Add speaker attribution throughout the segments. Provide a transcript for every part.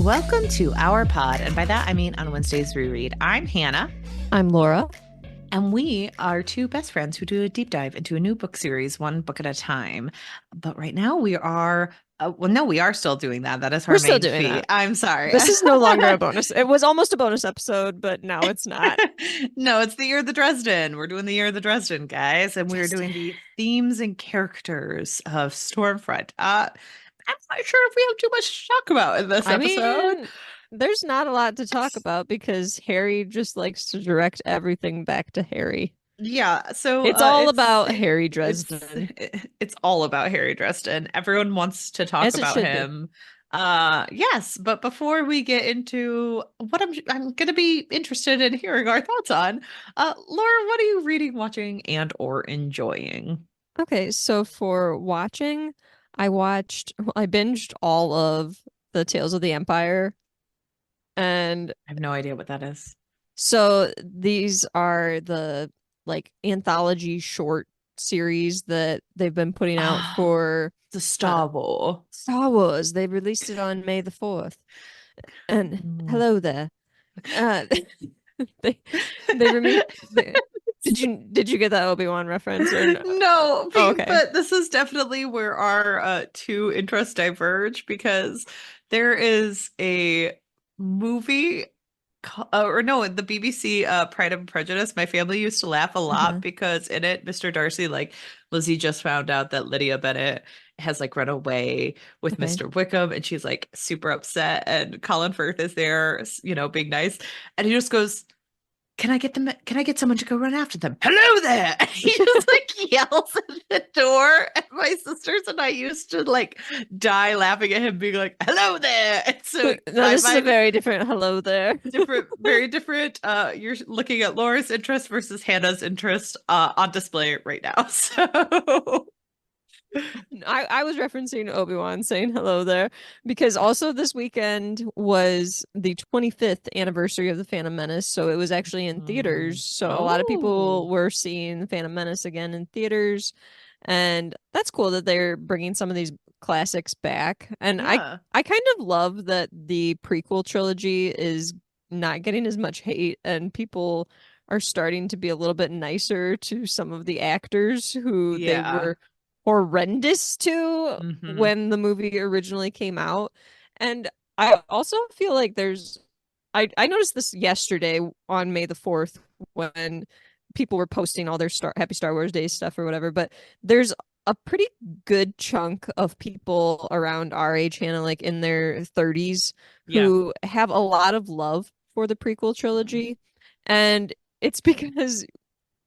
Speaker 1: Welcome to our pod. And by that, I mean on Wednesdays we read. I'm Hannah.
Speaker 2: I'm Laura.
Speaker 1: And we are two best friends who do a deep dive into a new book series, one book at a time. But right now we are, no, we are still doing that. That is
Speaker 2: We're
Speaker 1: our
Speaker 2: still
Speaker 1: main
Speaker 2: doing
Speaker 1: feat.
Speaker 2: that.
Speaker 1: I'm sorry.
Speaker 2: This is no longer a bonus. It was almost a bonus episode, but now it's not.
Speaker 1: No, it's the year of the Dresden. We're doing the year of the Dresden, guys. And we're
Speaker 2: Dresden.
Speaker 1: doing the themes and characters of Stormfront. I'm not sure if we have too much to talk about in this
Speaker 2: I
Speaker 1: episode.
Speaker 2: mean, there's not a lot to talk about because Harry just likes to direct everything back to Harry.
Speaker 1: Yeah, so
Speaker 2: It's all
Speaker 1: it's
Speaker 2: about Harry
Speaker 1: it's
Speaker 2: Dresden,
Speaker 1: it's all about Harry Dresden. Everyone wants to talk
Speaker 2: as it
Speaker 1: about
Speaker 2: should be.
Speaker 1: him. Yes, but before we get into what I'm gonna be interested in hearing our thoughts on, Laura, what are you reading, watching, and or enjoying?
Speaker 2: Okay, so for watching, I binged all of the Tales of the Empire, and
Speaker 1: I have no idea what that is.
Speaker 2: so these are the like anthology short series that they've been putting out
Speaker 1: Ah,
Speaker 2: for
Speaker 1: the
Speaker 2: uh,
Speaker 1: Star Wars.
Speaker 2: Star Wars. They released it on May the 4th. And
Speaker 1: Mm.
Speaker 2: hello there. Uh, they they reme they, did you get that Obi-Wan reference or no?
Speaker 1: No,
Speaker 2: Oh, okay.
Speaker 1: but this is definitely where our two interests diverge because there is a movie or no, the BBC Pride and Prejudice. My family used to laugh a lot
Speaker 2: Uh-huh.
Speaker 1: because in it, Mr. Darcy, like Lizzie just found out that Lydia Bennet has like run away with
Speaker 2: Okay.
Speaker 1: Mr. Wickham and she's like super upset and Colin Firth is there, being nice. And he just goes, can I get them? Can I get someone to go run after them? Hello there. And he just like yells at the door. And my sisters and I used to like die laughing at him being like, hello there. And so
Speaker 2: No,
Speaker 1: I
Speaker 2: this is a
Speaker 1: find
Speaker 2: very different hello there.
Speaker 1: different, very different. You're looking at Laura's interest versus Hannah's interest on display right now. So
Speaker 2: I was referencing Obi-Wan saying hello there because also this weekend was the 25th anniversary of the Phantom Menace, so it was actually in
Speaker 1: Mm.
Speaker 2: theaters. So a lot of
Speaker 1: Oh,
Speaker 2: people were seeing the Phantom Menace again in theaters, and that's cool that they're bringing some of these classics back. And I
Speaker 1: yeah.
Speaker 2: I kind of love that the prequel trilogy is not getting as much hate and people are starting to be a little bit nicer to some of the actors who they
Speaker 1: Yeah.
Speaker 2: were horrendous to
Speaker 1: Hmm.
Speaker 2: when the movie originally came out. And I also feel like I noticed this yesterday on May the 4th when people were posting all their Happy Star Wars Day stuff or whatever, but there's a pretty good chunk of people around our age, Hannah, like in their 30s,
Speaker 1: Yeah.
Speaker 2: who have a lot of love for the prequel trilogy. And it's because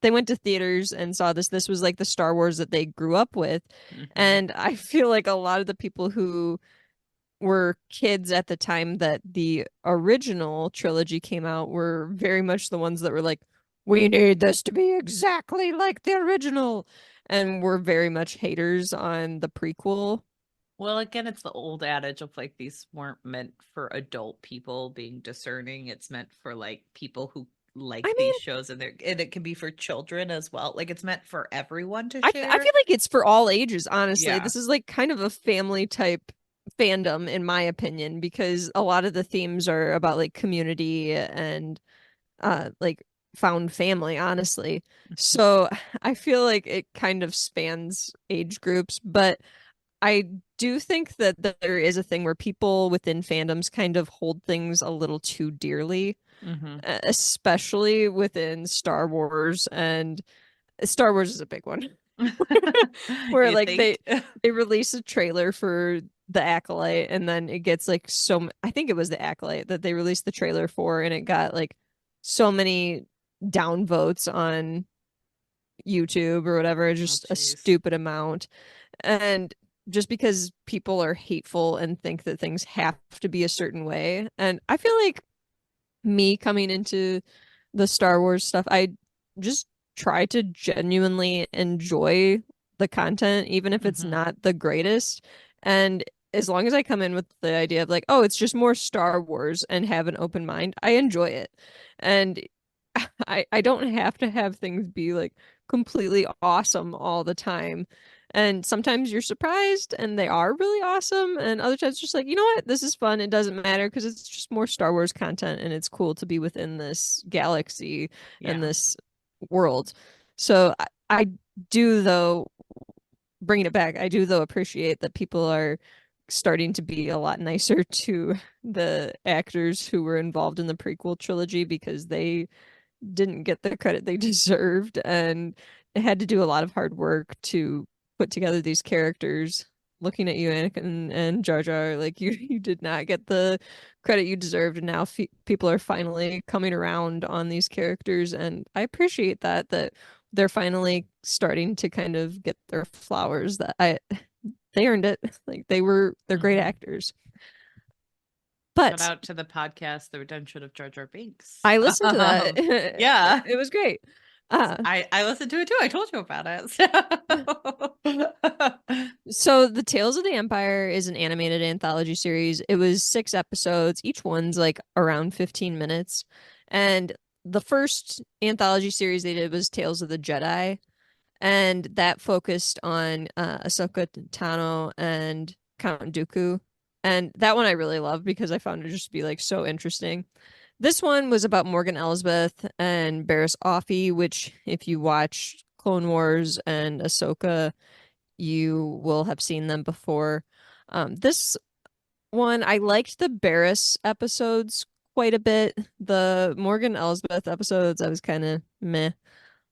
Speaker 2: they went to theaters and saw this. This was like the Star Wars that they grew up with.
Speaker 1: Hmm.
Speaker 2: And I feel like a lot of the people who were kids at the time that the original trilogy came out were very much the ones that were like, we need this to be exactly like the original. And were very much haters on the prequel.
Speaker 1: Well, again, it's the old adage of like these weren't meant for adult people being discerning. It's meant for like people who
Speaker 2: I
Speaker 1: like
Speaker 2: mean,
Speaker 1: these shows and it can be for children as well. Like it's meant for everyone to
Speaker 2: I
Speaker 1: share.
Speaker 2: feel like it's for all ages, honestly.
Speaker 1: Yeah.
Speaker 2: This is like kind of a family type fandom, in my opinion, because a lot of the themes are about like community and like found family, honestly. So I feel like it kind of spans age groups, but I do think that there is a thing where people within fandoms kind of hold things a little too dearly,
Speaker 1: Hmm.
Speaker 2: especially within Star Wars, and Star Wars is a big one. Where
Speaker 1: You
Speaker 2: like
Speaker 1: think?
Speaker 2: they release a trailer for the Acolyte and then it gets like I think it was the Acolyte that they released the trailer for and it got like so many downvotes on YouTube or whatever,
Speaker 1: Oh,
Speaker 2: just a
Speaker 1: jeez.
Speaker 2: stupid amount. And just because people are hateful and think that things have to be a certain way. And I feel like me coming into the Star Wars stuff, I just try to genuinely enjoy the content, even if it's
Speaker 1: Hmm.
Speaker 2: not the greatest. And as long as I come in with the idea of like, oh, it's just more Star Wars and have an open mind, I enjoy it. And I don't have to have things be like completely awesome all the time. And sometimes you're surprised and they are really awesome. And other times just like, you know what? This is fun. It doesn't matter because it's just more Star Wars content and it's cool to be within this galaxy and
Speaker 1: Yeah.
Speaker 2: this world. So I do, though, bringing it back, I do, though, appreciate that people are starting to be a lot nicer to the actors who were involved in the prequel trilogy because they didn't get the credit they deserved and had to do a lot of hard work to put together these characters. Looking at you, Anakin and Jar Jar, like you did not get the credit you deserved, and now people are finally coming around on these characters, and I appreciate that they're finally starting to kind of get their flowers. That I they earned it. Like they're great
Speaker 1: Mhm.
Speaker 2: actors.
Speaker 1: Shout
Speaker 2: But
Speaker 1: out to the podcast, The Redemption of Jar Jar Binks.
Speaker 2: I listened to that.
Speaker 1: Yeah.
Speaker 2: It was great. Uh,
Speaker 1: I listened to it too. I told you about it.
Speaker 2: So The Tales of the Empire is an animated anthology series. It was 6 episodes. Each one's like around 15 minutes. And the first anthology series they did was Tales of the Jedi, and that focused on Ahsoka Tano and Count Dooku. And that one I really loved because I found it just to be like so interesting. This one was about Morgan Elsbeth and Barriss Offee, which if you watch Clone Wars and Ahsoka, you will have seen them before. This one, I liked the Barriss episodes quite a bit. The Morgan Elsbeth episodes, I was kind of meh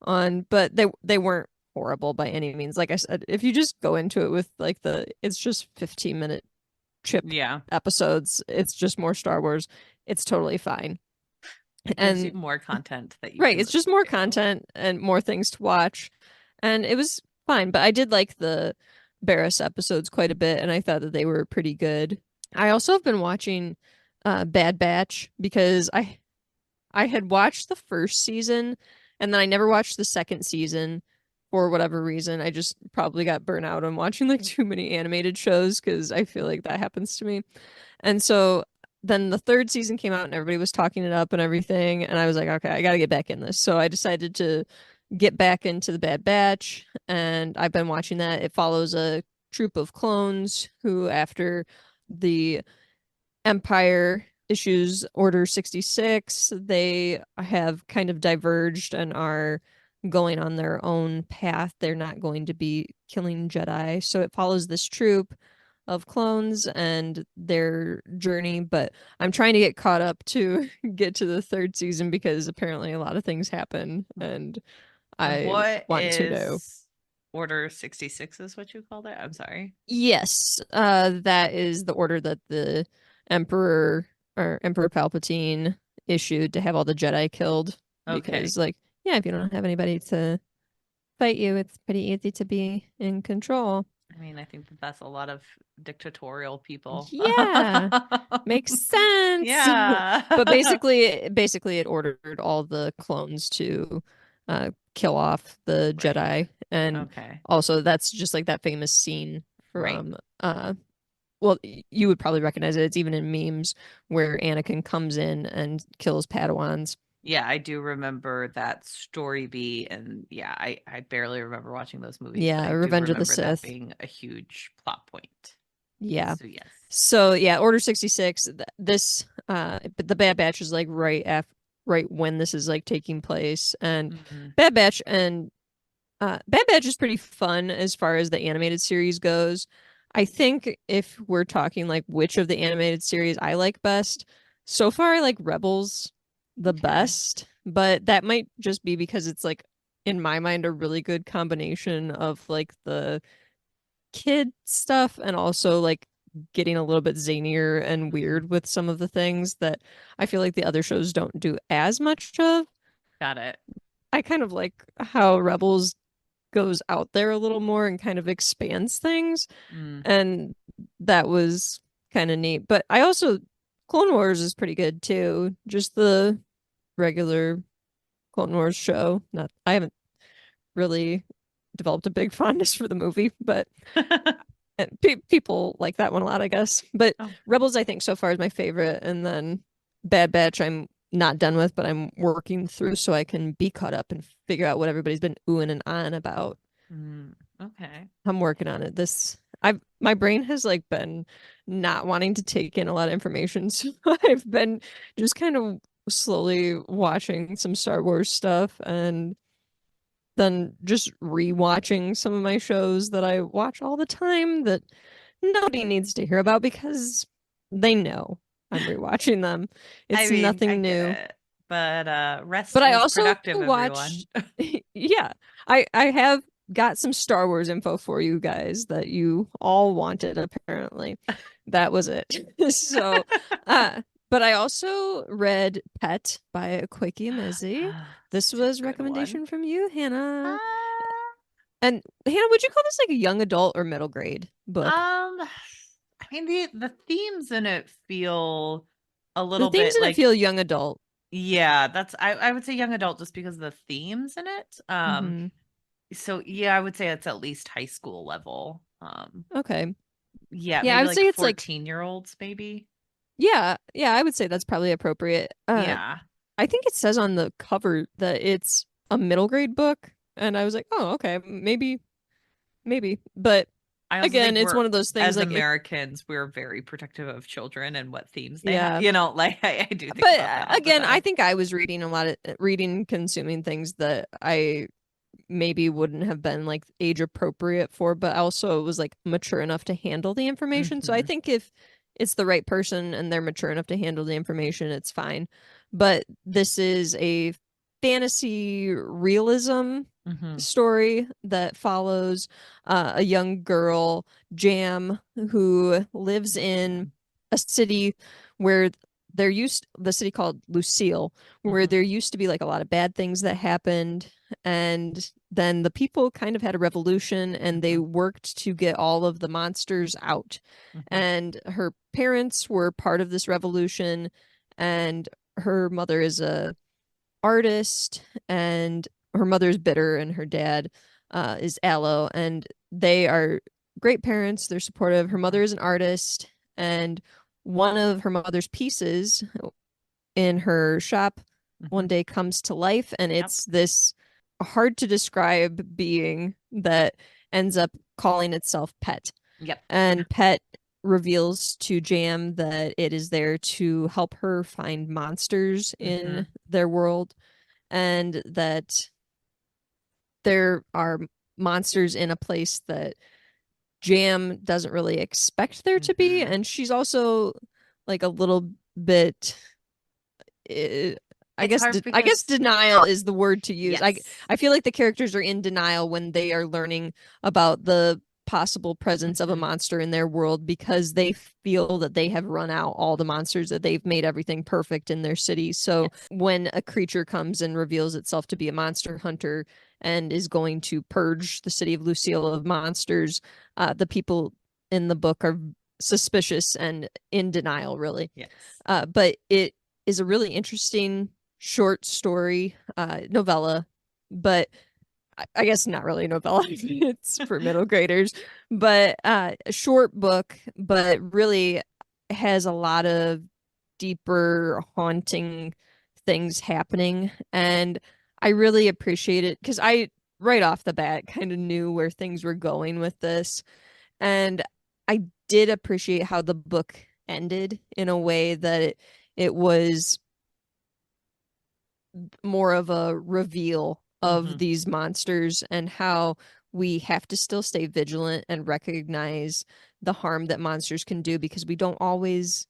Speaker 2: on, but they weren't horrible by any means. Like I said, if you just go into it with like it's just 15-minute chip
Speaker 1: Yeah.
Speaker 2: episodes. It's just more Star Wars. It's totally fine.
Speaker 1: It gives you
Speaker 2: And
Speaker 1: more content that you
Speaker 2: right,
Speaker 1: can
Speaker 2: it's just
Speaker 1: listen
Speaker 2: more
Speaker 1: to.
Speaker 2: content and more things to watch. And it was fine, but I did like the Barriss episodes quite a bit, and I thought that they were pretty good. I also have been watching Bad Batch because I had watched the first season and then I never watched the second season for whatever reason. I just probably got burnt out on watching like too many animated shows because I feel like that happens to me. And so then the third season came out and everybody was talking it up and everything. And I was like, okay, I got to get back in this. So I decided to get back into the Bad Batch. And I've been watching that. It follows a troop of clones who, after the Empire issues Order 66, they have kind of diverged and are going on their own path. They're not going to be killing Jedi. So it follows this troop of clones and their journey, but I'm trying to get caught up to get to the third season because apparently a lot of things happen and
Speaker 1: And
Speaker 2: I
Speaker 1: what
Speaker 2: want to know.
Speaker 1: is Order 66 is what you called it? I'm sorry.
Speaker 2: Yes, that is the order that the Emperor or Emperor Palpatine issued to have all the Jedi killed
Speaker 1: Okay.
Speaker 2: because, like, yeah, if you don't have anybody to fight you, it's pretty easy to be in control.
Speaker 1: I mean, I think that that's a lot of dictatorial people.
Speaker 2: Yeah, makes sense. But
Speaker 1: Yeah.
Speaker 2: basically, it ordered all the clones to kill off the
Speaker 1: Right.
Speaker 2: Jedi, and
Speaker 1: Okay.
Speaker 2: also that's just like that famous scene
Speaker 1: Right.
Speaker 2: from well, you would probably recognize it. It's even in memes where Anakin comes in and kills Padawans.
Speaker 1: Yeah, I do remember that story beat, and yeah, I barely remember watching those movies, but
Speaker 2: Yeah,
Speaker 1: I do
Speaker 2: Revenge of the
Speaker 1: remember that
Speaker 2: Sith.
Speaker 1: being a huge plot point.
Speaker 2: Yeah.
Speaker 1: So yes.
Speaker 2: So yeah, Order 66, this but the Bad Batch is like right when this is like taking place. And
Speaker 1: Mhm.
Speaker 2: Bad Batch and Bad Batch is pretty fun as far as the animated series goes. I think if we're talking like which of the animated series I like best, so far I like Rebels the
Speaker 1: Okay.
Speaker 2: best, but that might just be because it's like in my mind a really good combination of like the kid stuff and also like getting a little bit zanier and
Speaker 1: Mhm.
Speaker 2: weird with some of the things that I feel like the other shows don't do as much of.
Speaker 1: Got it.
Speaker 2: I kind of like how Rebels goes out there a little more and kind of expands things.
Speaker 1: Mm.
Speaker 2: And that was kind of neat. But I also, Clone Wars is pretty good too. Just the regular Clone Wars show. Not, I haven't really developed a big fondness for the movie, but people like that one a lot, I guess. But
Speaker 1: Oh.
Speaker 2: Rebels, I think, so far is my favorite. And then Bad Batch, I'm not done with, but I'm working through so I can be caught up and figure out what everybody's been oohing and ahhing about.
Speaker 1: Mm. Okay.
Speaker 2: I'm working on it. My brain has like been not wanting to take in a lot of information. So I've been just kind of slowly watching some Star Wars stuff and then just rewatching some of my shows that I watch all the time that nobody needs to hear about because they know I'm rewatching them.
Speaker 1: I
Speaker 2: It's
Speaker 1: mean, I
Speaker 2: nothing
Speaker 1: get
Speaker 2: new.
Speaker 1: it. But
Speaker 2: But
Speaker 1: rest
Speaker 2: I
Speaker 1: is
Speaker 2: also
Speaker 1: productive, everyone.
Speaker 2: watched yeah, I have got some Star Wars info for you guys that you all wanted apparently. That was it. So, uh but I also read Pet by Akwaeke Emezi. This
Speaker 1: Such a
Speaker 2: was a
Speaker 1: good one.
Speaker 2: recommendation from you, Hannah.
Speaker 1: Ah,
Speaker 2: And Hannah, would you call this like a young adult or middle grade book?
Speaker 1: I mean the themes in it feel a
Speaker 2: The
Speaker 1: little
Speaker 2: themes
Speaker 1: bit
Speaker 2: in it
Speaker 1: like,
Speaker 2: feel young adult.
Speaker 1: yeah, I would say young adult just because of the themes in it.
Speaker 2: Hmm.
Speaker 1: So yeah, I would say it's at least high school level.
Speaker 2: Okay.
Speaker 1: Yeah,
Speaker 2: Yeah, I
Speaker 1: maybe
Speaker 2: would
Speaker 1: like
Speaker 2: say it's like
Speaker 1: 14-year-olds, maybe.
Speaker 2: yeah, I would say that's probably appropriate.
Speaker 1: Yeah.
Speaker 2: I think it says on the cover that it's a middle grade book, and I was like, oh, okay, maybe. But
Speaker 1: I also
Speaker 2: again,
Speaker 1: think
Speaker 2: it's one of those things
Speaker 1: as
Speaker 2: like
Speaker 1: Americans, we're very protective of children and what themes they have.
Speaker 2: yeah.
Speaker 1: Like I do think
Speaker 2: But
Speaker 1: about that all the
Speaker 2: again, I
Speaker 1: time.
Speaker 2: think I was reading a lot of reading and consuming things that I maybe wouldn't have been like age appropriate for, but also was like mature enough to handle the information. So I
Speaker 1: Hmm.
Speaker 2: think if it's the right person and they're mature enough to handle the information, it's fine. But this is a fantasy realism
Speaker 1: Hmm.
Speaker 2: story that follows a young girl, Jam, who lives in
Speaker 1: Yeah.
Speaker 2: a city where the city called Lucille, where
Speaker 1: Hmm.
Speaker 2: there used to be like a lot of bad things that happened, and then the people kind of had a revolution and they
Speaker 1: Hmm.
Speaker 2: worked to get all of the monsters out.
Speaker 1: Hmm.
Speaker 2: And her parents were part of this revolution, and her mother is a artist, and her mother's bitter, and her dad is aloe, and they are great parents. They're supportive. Her
Speaker 1: Hmm.
Speaker 2: mother is an artist, and one of her mother's pieces in her shop
Speaker 1: Hmm.
Speaker 2: one day comes to life, and
Speaker 1: Yep.
Speaker 2: it's this hard to describe being that ends up calling itself Pet.
Speaker 1: Yep.
Speaker 2: And Pet reveals to Jam that it is there to help her find monsters
Speaker 1: Hmm.
Speaker 2: in their world, and that there are monsters in a place that Jam doesn't really expect there to be.
Speaker 1: Hmm.
Speaker 2: And she's also like a little bit uh,
Speaker 1: It's hard
Speaker 2: I guess
Speaker 1: because
Speaker 2: denial is the word to use.
Speaker 1: yes.
Speaker 2: I feel like the characters are in denial when they are learning about the possible presence of a
Speaker 1: Hmm.
Speaker 2: monster in their world because they feel that they have run out all the monsters, that they've made everything perfect in their city. So
Speaker 1: Yes.
Speaker 2: when a creature comes and reveals itself to be a monster hunter and is going to purge the city of Lucille of monsters, the people in the book are suspicious and in denial, really.
Speaker 1: Yes.
Speaker 2: But it is a really interesting short story novella, but I guess not really a novella. It's for middle graders, but a short book, but really has a lot of deeper, haunting things happening. And I really appreciate it because I, right off the bat, kind of knew where things were going with this. And I did appreciate how the book ended in a way that it was more of a reveal of
Speaker 1: Hmm.
Speaker 2: these monsters and how we have to still stay vigilant and recognize the harm that monsters can do because we don't always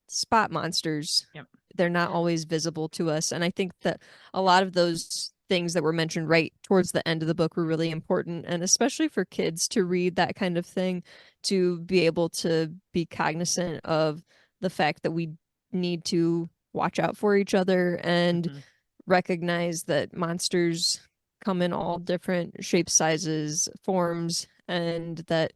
Speaker 2: spot monsters.
Speaker 1: Yep.
Speaker 2: They're not always visible to us. And I think that a lot of those things that were mentioned right towards the end of the book were really important. And especially for kids to read that kind of thing, to be able to be cognizant of the fact that we need to watch out for each other and
Speaker 1: Hmm.
Speaker 2: recognize that monsters come in all different shapes, sizes, forms, and that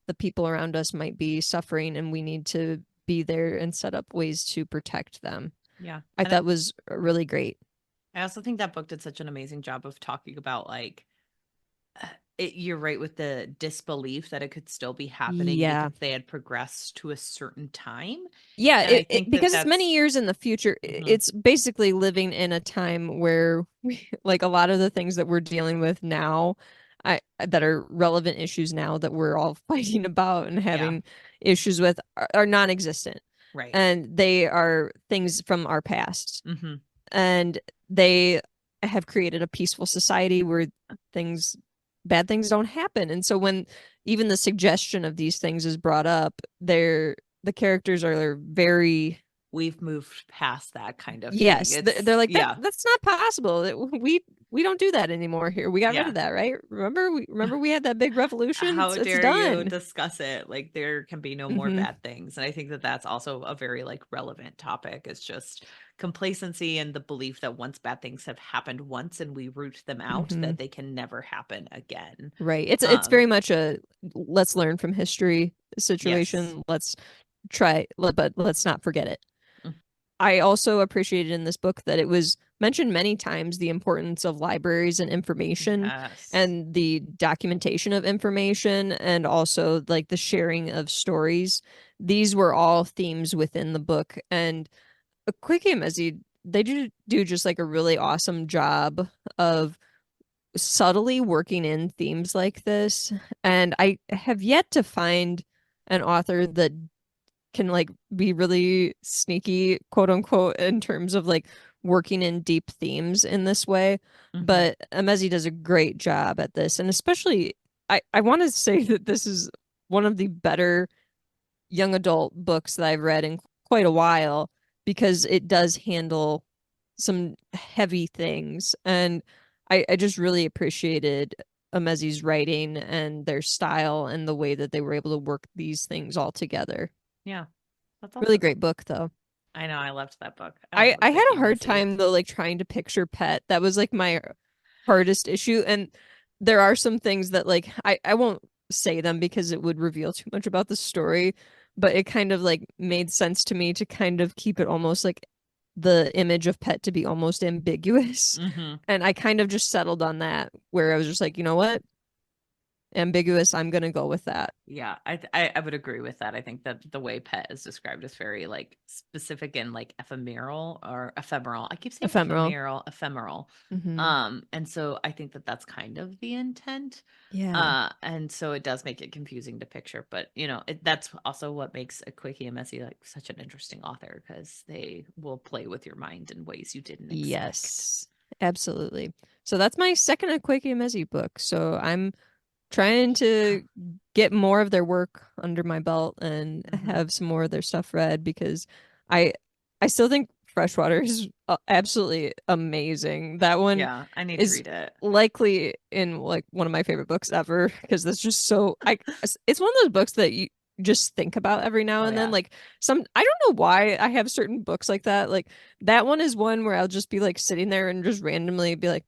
Speaker 2: the people around us might be suffering and we need to be there and set up ways to protect them.
Speaker 1: Yeah.
Speaker 2: I
Speaker 1: And
Speaker 2: thought was really great.
Speaker 1: I also think that book did such an amazing job of talking about like you're right with the disbelief that it could still be happening
Speaker 2: Yeah.
Speaker 1: because they had progressed to a certain time.
Speaker 2: Yeah,
Speaker 1: And I think that
Speaker 2: because it's many
Speaker 1: that's
Speaker 2: years in the future.
Speaker 1: mhm,
Speaker 2: It's basically living in a time where like a lot of the things that we're dealing with now that are relevant issues now that we're all fighting about and
Speaker 1: Yeah.
Speaker 2: having issues with are non-existent.
Speaker 1: Right.
Speaker 2: And they are things from our past.
Speaker 1: Mm-hmm.
Speaker 2: And they have created a peaceful society where bad things don't happen. And so when even the suggestion of these things is brought up, the characters are very,
Speaker 1: We've moved past that kind of thing.
Speaker 2: yes, they're like
Speaker 1: Yeah.
Speaker 2: that's not possible. We don't do that anymore here. We got rid
Speaker 1: Yeah.
Speaker 2: of that, right? Remember we had that big revolution.
Speaker 1: How
Speaker 2: It's
Speaker 1: dare you
Speaker 2: done.
Speaker 1: discuss it? Like there can be no more
Speaker 2: Hmm.
Speaker 1: bad things. And I think that that's also a very like relevant topic. It's just complacency and the belief that once bad things have happened once and we root them out,
Speaker 2: Hmm.
Speaker 1: that they can never happen again.
Speaker 2: Right. It's
Speaker 1: Um,
Speaker 2: very much a let's learn from history
Speaker 1: yes.
Speaker 2: situation. Let's but let's not forget it.
Speaker 1: Mm,
Speaker 2: I also appreciated in this book that it was mentioned many times the importance of libraries and information
Speaker 1: yes.
Speaker 2: and the documentation of information and also like the sharing of stories. These were all themes within the book. And Akwaeke Emezi, they do just like a really awesome job of subtly working in themes like this. And I have yet to find an author that can like be really sneaky, quote unquote, in terms of like working in deep themes in this way.
Speaker 1: Hmm.
Speaker 2: But Emezi does a great job at this. And especially I want to say that this is one of the better young adult books that I've read in quite a while because it does handle some heavy things. And I just really appreciated Emezi's writing and their style and the way that they were able to work these things all together.
Speaker 1: Yeah. That's
Speaker 2: Really
Speaker 1: awesome.
Speaker 2: great book though.
Speaker 1: I know. I loved that book. I love
Speaker 2: I had
Speaker 1: Akwaeke
Speaker 2: a hard
Speaker 1: Emezi.
Speaker 2: time though, like trying to picture Pet. That was like my hardest issue. And there are some things that like I won't say them because it would reveal too much about the story, but it kind of like made sense to me to kind of keep it almost like the image of Pet to be almost ambiguous.
Speaker 1: Hmm.
Speaker 2: And I kind of just settled on that where I was just like, you know what? Ambiguous, I'm gonna go with that.
Speaker 1: Yeah, I would agree with that. I think that the way Pet is described is very like specific and like ephemeral or ephemeral. I keep saying
Speaker 2: Ephemeral.
Speaker 1: ephemeral.
Speaker 2: Hmm.
Speaker 1: And so I think that that's kind of the intent.
Speaker 2: Yeah.
Speaker 1: And so it does make it confusing to picture, but that's also what makes Akwaeke Emezi like such an interesting author because they will play with your mind in ways you didn't expect.
Speaker 2: Yes. Absolutely. So that's my second Akwaeke Emezi book. So I'm trying to get more of their work under my belt and
Speaker 1: Hmm.
Speaker 2: have some more of their stuff read because I I still think Freshwater is absolutely amazing. That one
Speaker 1: Yeah, I need to
Speaker 2: is
Speaker 1: read it.
Speaker 2: likely in like one of my favorite books ever because that's just so it's one of those books that you just think about every now
Speaker 1: Oh
Speaker 2: and then
Speaker 1: yeah.
Speaker 2: like some I don't know why I have certain books like that like that one is one where I'll just be like sitting there and just randomly be like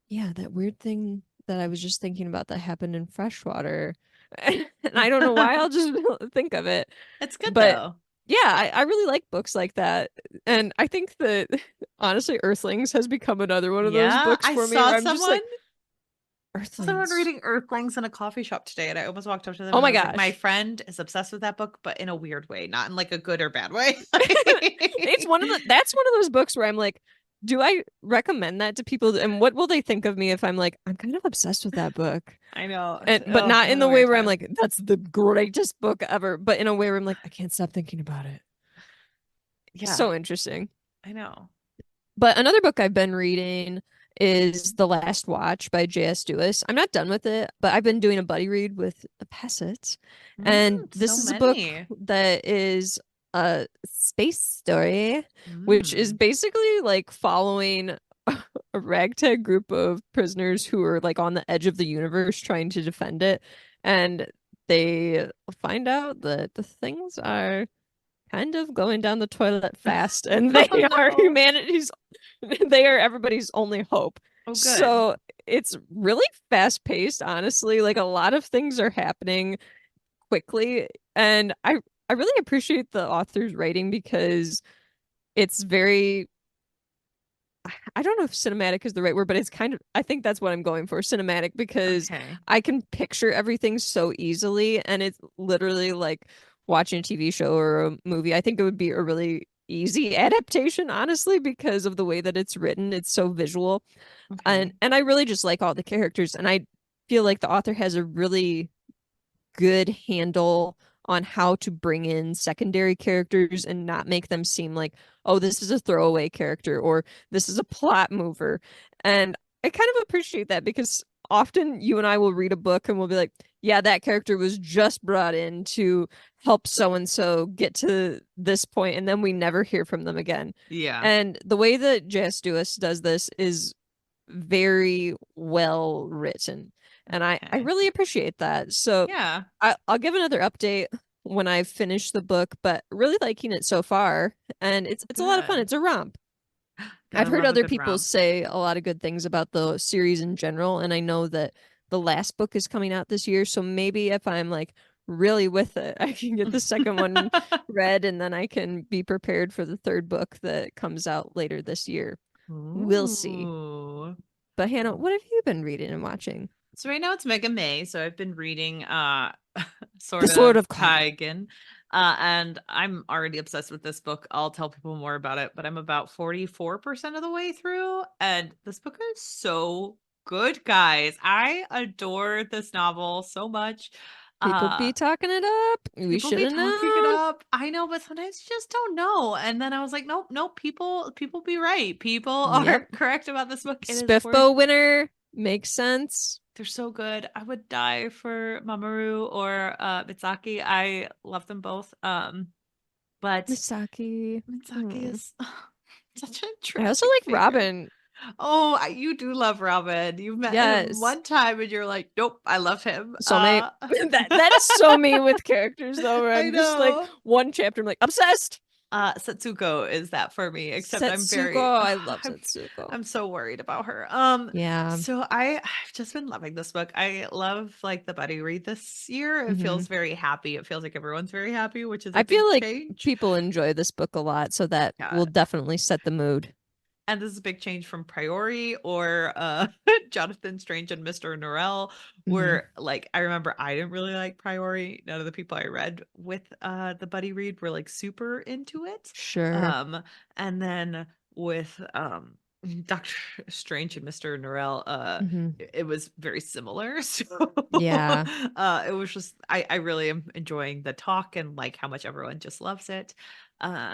Speaker 2: yeah, that weird thing that I was just thinking about that happened in Freshwater. And I don't know why I'll just think of it.
Speaker 1: It's good
Speaker 2: But
Speaker 1: though.
Speaker 2: yeah, I really like books like that. And I think that honestly, Earthlings has become another one of those
Speaker 1: Yeah,
Speaker 2: books
Speaker 1: I
Speaker 2: for me
Speaker 1: saw
Speaker 2: where I'm just
Speaker 1: someone
Speaker 2: like,
Speaker 1: someone
Speaker 2: Earthlings.
Speaker 1: reading Earthlings in a coffee shop today, and I almost walked up to them
Speaker 2: Oh
Speaker 1: and I
Speaker 2: my
Speaker 1: was like, "My
Speaker 2: gosh.
Speaker 1: friend is obsessed with that book, but in a weird way, not in like a good or bad way."
Speaker 2: It's that's one of those books where I'm like, do I recommend that to people? And what will they think of me if I'm like, I'm kind of obsessed with that book?
Speaker 1: I know.
Speaker 2: But
Speaker 1: Oh,
Speaker 2: not
Speaker 1: I
Speaker 2: in
Speaker 1: had a
Speaker 2: the way
Speaker 1: weird
Speaker 2: where I'm
Speaker 1: time.
Speaker 2: like, that's the greatest book ever, but in a way where I'm like, I can't stop thinking about it.
Speaker 1: Yeah,
Speaker 2: So interesting.
Speaker 1: I know.
Speaker 2: But another book I've been reading is The Last Watch by J.S. Lewis. I'm not done with it, but I've been doing a buddy read with a Passett. And
Speaker 1: So
Speaker 2: this is a book
Speaker 1: many.
Speaker 2: that is a space story, which is
Speaker 1: Mm.
Speaker 2: basically like following a ragtag group of prisoners who are like on the edge of the universe trying to defend it. And they find out that the things are kind of going down the toilet fast and they
Speaker 1: Oh
Speaker 2: are
Speaker 1: no.
Speaker 2: humanity's they are everybody's only hope.
Speaker 1: Oh, good.
Speaker 2: So it's really fast paced, honestly. Like a lot of things are happening quickly. And I really appreciate the author's writing because it's very I don't know if cinematic is the right word, but it's kind of I think that's what I'm going for, cinematic, because
Speaker 1: Okay.
Speaker 2: I can picture everything so easily and it's literally like watching a TV show or a movie. I think it would be a really easy adaptation, honestly, because of the way that it's written. It's so visual.
Speaker 1: Okay.
Speaker 2: And I really just like all the characters and I feel like the author has a really good handle on how to bring in secondary characters and not make them seem like, oh, this is a throwaway character or this is a plot mover. And I kind of appreciate that because often you and I will read a book and we'll be like, yeah, that character was just brought in to help so and so get to this point, and then we never hear from them again.
Speaker 1: Yeah.
Speaker 2: And the way that J.S. Lewis does this is very well written. And I
Speaker 1: Okay.
Speaker 2: really appreciate that. So
Speaker 1: Yeah.
Speaker 2: I'll give another update when I've finished the book, but really liking it so far. And it's a lot of fun.
Speaker 1: Good.
Speaker 2: It's a romp. I've
Speaker 1: Gotta
Speaker 2: heard
Speaker 1: love a
Speaker 2: other
Speaker 1: good
Speaker 2: people
Speaker 1: romp.
Speaker 2: say a lot of good things about the series in general, and I know that the last book is coming out this year, so maybe if I'm like really with it, I can get the second one read and then I can be prepared for the third book that comes out later this year. We'll see.
Speaker 1: Ooh.
Speaker 2: But Hannah, what have you been reading and watching?
Speaker 1: So right now it's Mega May, so I've been reading
Speaker 2: The
Speaker 1: sort
Speaker 2: Sword
Speaker 1: of
Speaker 2: of Kaigen.
Speaker 1: Kaigen. And I'm already obsessed with this book. I'll tell people more about it, but I'm about 44% of the way through, and this book is so good, guys. I adore this novel so much.
Speaker 2: People
Speaker 1: Uh
Speaker 2: be talking it up. We
Speaker 1: People
Speaker 2: should
Speaker 1: be
Speaker 2: have
Speaker 1: talking it
Speaker 2: known.
Speaker 1: up. I know, but sometimes you just don't know. And then I was like, nope, nope, people be right. People are
Speaker 2: Yep.
Speaker 1: correct about this book. It is worth.
Speaker 2: Spiffbo winner makes sense.
Speaker 1: They're so good. I would die for Mamoru or Mitsaki. I love them both. But
Speaker 2: Misaki.
Speaker 1: Mitsaki
Speaker 2: Hmm.
Speaker 1: is such a
Speaker 2: I also
Speaker 1: tragic
Speaker 2: like
Speaker 1: figure.
Speaker 2: Robin.
Speaker 1: Oh, you do love Robin. You met him
Speaker 2: Yes.
Speaker 1: one time and you're like, nope, I love him.
Speaker 2: Soulmate. That is so me with characters though, where
Speaker 1: I
Speaker 2: I'm just like
Speaker 1: know.
Speaker 2: one chapter, I'm like, obsessed.
Speaker 1: Setsuko is that for me, except I'm
Speaker 2: Setsuko.
Speaker 1: very
Speaker 2: I love
Speaker 1: I'm
Speaker 2: Setsuko.
Speaker 1: I'm so worried about her.
Speaker 2: Yeah.
Speaker 1: So I've just been loving this book. I love like the buddy read this year. It
Speaker 2: Hmm.
Speaker 1: feels very happy. It feels like everyone's very happy, which is a
Speaker 2: I feel
Speaker 1: big
Speaker 2: like
Speaker 1: change.
Speaker 2: people enjoy this book a lot, so that
Speaker 1: Yeah.
Speaker 2: will definitely set the mood.
Speaker 1: And this is a big change from Priori or Jonathan Strange and Mr. Norrell,
Speaker 2: Hmm.
Speaker 1: where like I remember I didn't really like Priori. None of the people I read with the buddy read were like super into it.
Speaker 2: Sure.
Speaker 1: Um and then with Doctor Strange and Mr. Norrell,
Speaker 2: Hmm.
Speaker 1: it was very similar. So
Speaker 2: Yeah.
Speaker 1: it was just I really am enjoying the talk and like how much everyone just loves it.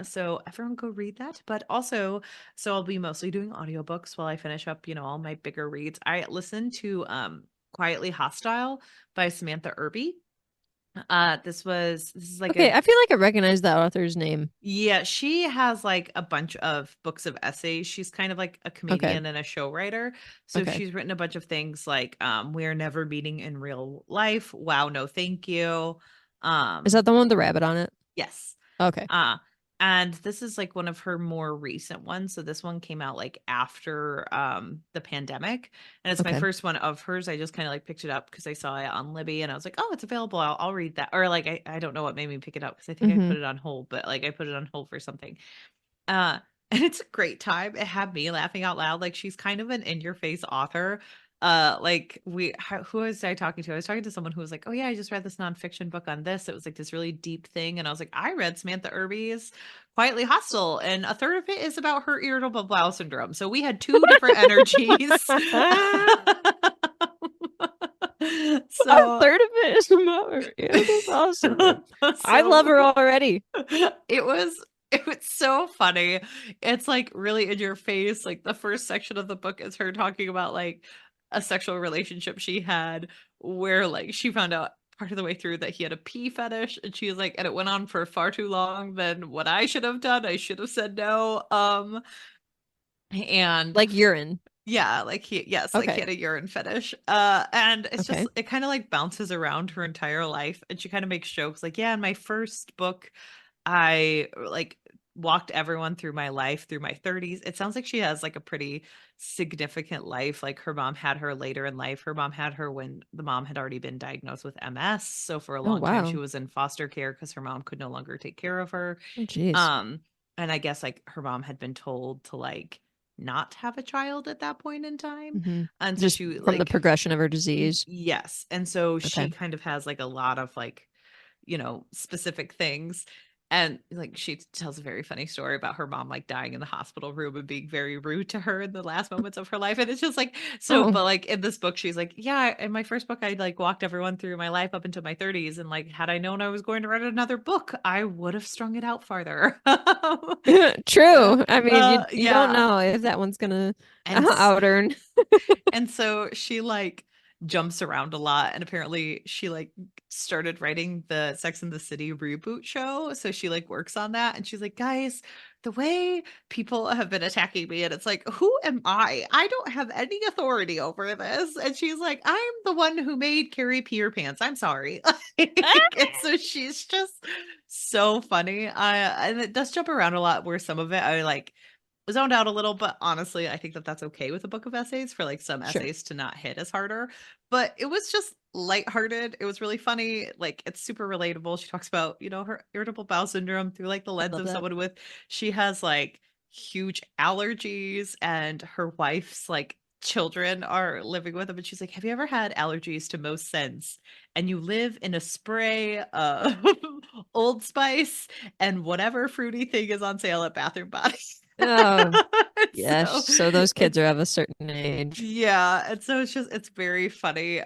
Speaker 1: So everyone go read that. But also, so I'll be mostly doing audiobooks while I finish up, all my bigger reads. I listened to Quietly Hostile by Samantha Irby. This is like
Speaker 2: Okay,
Speaker 1: a
Speaker 2: I feel like I recognize that author's name.
Speaker 1: yeah, she has like a bunch of books of essays. She's kind of like a
Speaker 2: Okay.
Speaker 1: comedian and a show writer. So
Speaker 2: Okay.
Speaker 1: she's written a bunch of things like We're Never Meeting in Real Life. Wow, no thank you.
Speaker 2: Is
Speaker 1: Um
Speaker 2: that the one with the rabbit on it?
Speaker 1: yes.
Speaker 2: Okay.
Speaker 1: Uh, and this is like one of her more recent ones. So this one came out like after the pandemic. And it's my
Speaker 2: Okay.
Speaker 1: first one of hers. I just kind of like picked it up because I saw it on Libby and I was like, oh, it's available. I'll read that. Or like I don't know what made me pick it up because I think I
Speaker 2: Hmm.
Speaker 1: put it on hold, but like I put it on hold for something. Uh and it's a great time. It had me laughing out loud. Like she's kind of an in-your-face author. Who was I talking to? I was talking to someone who was like, "Oh yeah, I just read this nonfiction book on this. It was like this really deep thing." And I was like, "I read Samantha Irby's Quietly Hostile, and a third of it is about her irritable bowel syndrome." So we had two different energies.
Speaker 2: A
Speaker 1: So
Speaker 2: third of it is Mower. Animal Bowel Syndrome. I love
Speaker 1: so
Speaker 2: her already.
Speaker 1: it was it was so funny. It's like really in your face. Like the first section of the book is her talking about like a sexual relationship she had where like she found out part of the way through that he had a pee fetish and she was like and it went on for far too long than what I should have done. I should have said no. And
Speaker 2: Like urine.
Speaker 1: yeah, like like he
Speaker 2: Okay.
Speaker 1: had a urine fetish. And it's just
Speaker 2: Okay.
Speaker 1: it kind of like bounces around her entire life and she kind of makes jokes like, yeah, in my first book I like walked everyone through my life through my 30s. It sounds like she has like a pretty significant life. Like her mom had her later in life. Her mom had her when the mom had already been diagnosed with MS. So for a
Speaker 2: Oh
Speaker 1: long time she
Speaker 2: wow.
Speaker 1: was in foster care because her mom could no longer take care of her.
Speaker 2: Oh jeez.
Speaker 1: Um and I guess like her mom had been told to like not have a child at that point in time.
Speaker 2: Hmm.
Speaker 1: And so
Speaker 2: Just
Speaker 1: she
Speaker 2: from the
Speaker 1: like
Speaker 2: progression of her disease.
Speaker 1: yes. And so
Speaker 2: Okay.
Speaker 1: she kind of has like a lot of like specific things. And like she tells a very funny story about her mom like dying in the hospital room and being very rude to her in the last moments of her life. And it's just like so,
Speaker 2: Oh,
Speaker 1: but like in this book, she's like, yeah, in my first book, I like walked everyone through my life up until my 30s. And like had I known I was going to write another book, I would have strung it out farther. Uh,
Speaker 2: true. I mean, you don't
Speaker 1: yeah.
Speaker 2: know if that one's gonna
Speaker 1: And
Speaker 2: out earn.
Speaker 1: and so she like jumps around a lot. And apparently she like started writing the Sex and the City reboot show. So she like works on that. And she's like, guys, the way people have been attacking me, and it's like, who am I? I don't have any authority over this. And she's like, I'm the one who made Carrie pee her pants. I'm sorry. And so she's just so funny. And it does jump around a lot where some of it I like zoned out a little, but honestly, I think that that's okay with a book of essays for like some
Speaker 2: Sure.
Speaker 1: essays to not hit as harder. But it was just lighthearted. It was really funny. Like it's super relatable. She talks about, her irritable bowel syndrome through like the
Speaker 2: I
Speaker 1: lens
Speaker 2: love
Speaker 1: of
Speaker 2: that.
Speaker 1: someone with she has like huge allergies and her wife's like children are living with them and she's like, have you ever had allergies to most scents and you live in a spray of Old Spice and whatever fruity thing is on sale at Bath and Body?
Speaker 2: Oh, yes.
Speaker 1: So
Speaker 2: So those kids
Speaker 1: it's
Speaker 2: are of a certain age.
Speaker 1: yeah, and so it's very funny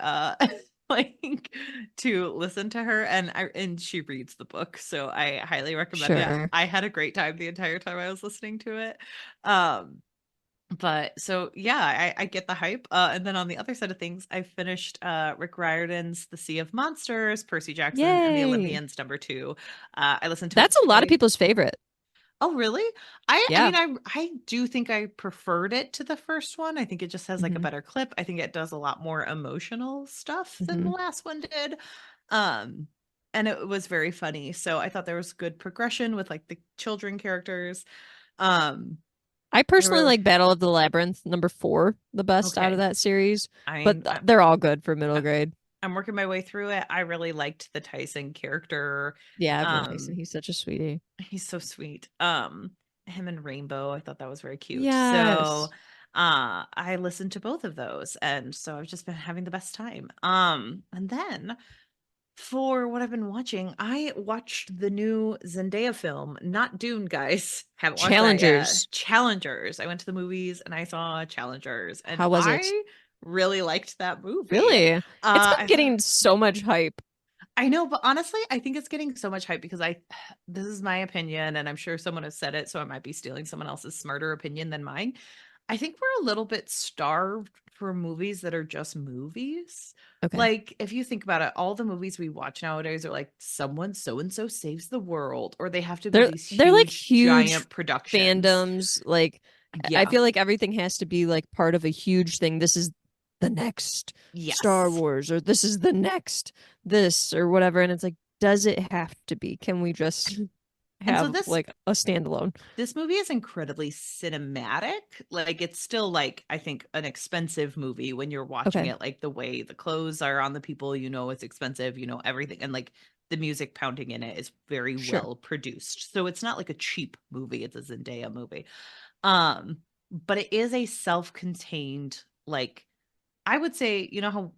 Speaker 1: like to listen to her and she reads the book, so I highly recommend it.
Speaker 2: Sure.
Speaker 1: I had a great time the entire time I was listening to it. Um but so yeah, I get the hype. And then on the other side of things, I finished Rick Riordan's The Sea of Monsters, Percy Jackson and the
Speaker 2: Yay.
Speaker 1: Olympians #2. I listened to it
Speaker 2: That's a lot of
Speaker 1: twice.
Speaker 2: people's favorite.
Speaker 1: Oh, really? I
Speaker 2: Yeah.
Speaker 1: mean, I do think I preferred it to the first one. I think it just has like a
Speaker 2: Hmm.
Speaker 1: better clip. I think it does a lot more emotional stuff than the
Speaker 2: Hmm.
Speaker 1: last one did. Um, and it was very funny. So I thought there was good progression with like the children characters. Um,
Speaker 2: I
Speaker 1: I
Speaker 2: personally
Speaker 1: really
Speaker 2: like Battle of the Labyrinth #4 the best out of
Speaker 1: okay.
Speaker 2: that series,
Speaker 1: I
Speaker 2: but
Speaker 1: mean,
Speaker 2: they're all good for middle
Speaker 1: I'm
Speaker 2: grade.
Speaker 1: I'm working my way through it. I really liked the Tyson character.
Speaker 2: Yeah, I love Tyson.
Speaker 1: Um,
Speaker 2: He's such a sweetie.
Speaker 1: he's so sweet. Him and Rainbow, I thought that was very cute. So,
Speaker 2: Yes.
Speaker 1: I listened to both of those, and so I've just been having the best time. And then for what I've been watching, I watched the new Zendaya film, not Dune, guys. Haven't watched that yet.
Speaker 2: Challengers.
Speaker 1: Challengers. I went to the movies and I saw Challengers, and
Speaker 2: How was it?
Speaker 1: I really liked that movie.
Speaker 2: Really? It's been
Speaker 1: I thought
Speaker 2: getting so much hype.
Speaker 1: I know, but honestly, I think it's getting so much hype because this is my opinion, and I'm sure someone has said it, so I might be stealing someone else's smarter opinion than mine. I think we're a little bit starved for movies that are just movies.
Speaker 2: Okay.
Speaker 1: Like, if you think about it, all the movies we watch nowadays are like someone so and so saves the world, or they have to be these
Speaker 2: They're like
Speaker 1: huge,
Speaker 2: huge
Speaker 1: giant productions.
Speaker 2: fandoms. Like I
Speaker 1: Yeah.
Speaker 2: feel like everything has to be like part of a huge thing. This is the next Star
Speaker 1: Yes.
Speaker 2: Wars, or this is the next this or whatever. And it's like, does it have to be? Can we just
Speaker 1: And so
Speaker 2: have
Speaker 1: this
Speaker 2: like a standalone?
Speaker 1: this movie is incredibly cinematic. Like it's still like I think an expensive movie when you're watching
Speaker 2: Okay.
Speaker 1: it, like the way the clothes are on the people, it's expensive, everything. And like the music pounding in it is very
Speaker 2: Sure.
Speaker 1: well produced. So it's not like a cheap movie, it's a Zendaya movie. Um, but it is a self-contained, like I would say, how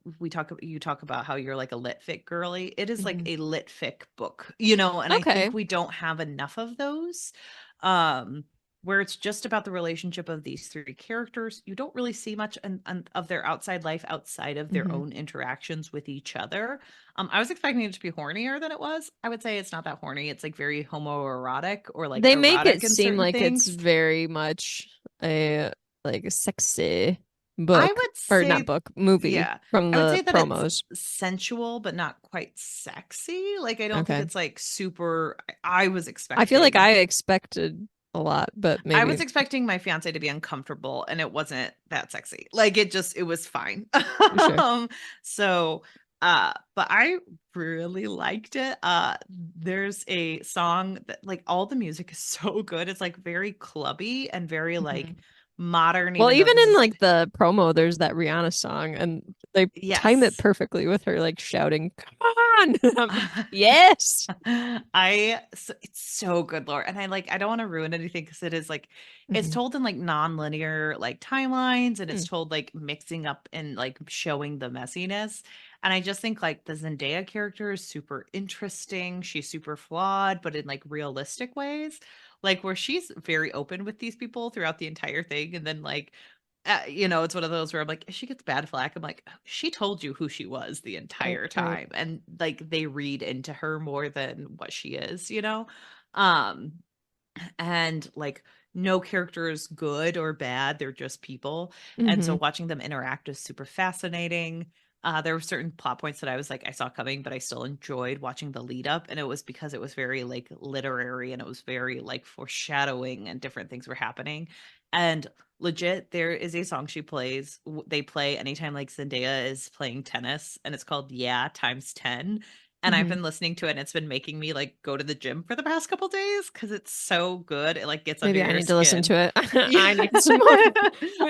Speaker 1: you talk about how you're like a lit fic girly. It is like
Speaker 2: Mhm.
Speaker 1: a lit fic book, and I
Speaker 2: Okay.
Speaker 1: think we don't have enough of those. Um, where it's just about the relationship of these three characters. You don't really see much of their outside life outside of their
Speaker 2: Hmm.
Speaker 1: own interactions with each other. I was expecting it to be hornier than it was. I would say it's not that horny. It's like very homoerotic or like
Speaker 2: They make it
Speaker 1: erotic in
Speaker 2: seem
Speaker 1: certain
Speaker 2: like it's
Speaker 1: things.
Speaker 2: very much a like a sexy
Speaker 1: I
Speaker 2: book,
Speaker 1: would
Speaker 2: or not
Speaker 1: say
Speaker 2: book, movie
Speaker 1: yeah.
Speaker 2: from
Speaker 1: I would
Speaker 2: the
Speaker 1: say that it's
Speaker 2: promos.
Speaker 1: sensual, but not quite sexy. Like, I don't think
Speaker 2: Okay.
Speaker 1: it's like super. I was
Speaker 2: I feel like
Speaker 1: expecting.
Speaker 2: I expected a lot, but
Speaker 1: I was
Speaker 2: maybe.
Speaker 1: expecting my fiance to be uncomfortable, and it wasn't that sexy. Like, it was fine.
Speaker 2: Sure.
Speaker 1: um, so, but I really liked it. There's a song that like all the music is so good. It's like very clubby and very like
Speaker 2: Mhm.
Speaker 1: modern,
Speaker 2: Well,
Speaker 1: even though
Speaker 2: even
Speaker 1: this
Speaker 2: in
Speaker 1: is
Speaker 2: like the promo, there's that Rihanna song, and They time it
Speaker 1: Yes.
Speaker 2: perfectly with her like shouting, "Come on!" I'm like, yes.
Speaker 1: It's so good, Laura. And I don't want to ruin anything because it is like it's
Speaker 2: Mhm.
Speaker 1: told in like non-linear like timelines and it's
Speaker 2: Hmm.
Speaker 1: told like mixing up and like showing the messiness. And I just think like the Zendaya character is super interesting. She's super flawed, but in like realistic ways. Like where she's very open with these people throughout the entire thing. And then it's one of those where I'm like, if she gets bad flack, I'm like, she told you who she was the
Speaker 2: Right,
Speaker 1: entire
Speaker 2: right.
Speaker 1: time. And like they read into her more than what she is. Um, and like no character is good or bad, they're just people. And so
Speaker 2: Hmm.
Speaker 1: watching them interact is super fascinating. There were certain plot points that I was like I saw coming, but I still enjoyed watching the lead up, and it was because it was very like literary and it was very like foreshadowing and different things were happening. And legit, there is a song she plays, they play anytime like Zendaya is playing tennis, and it's called Yeah Times 10, and I've
Speaker 2: Hmm.
Speaker 1: been listening to it and it's been making me like go to the gym for the past couple days because it's so good. It like gets under
Speaker 2: Maybe I
Speaker 1: your
Speaker 2: need to listen
Speaker 1: skin.
Speaker 2: to it.
Speaker 1: Yeah.
Speaker 2: I need some more.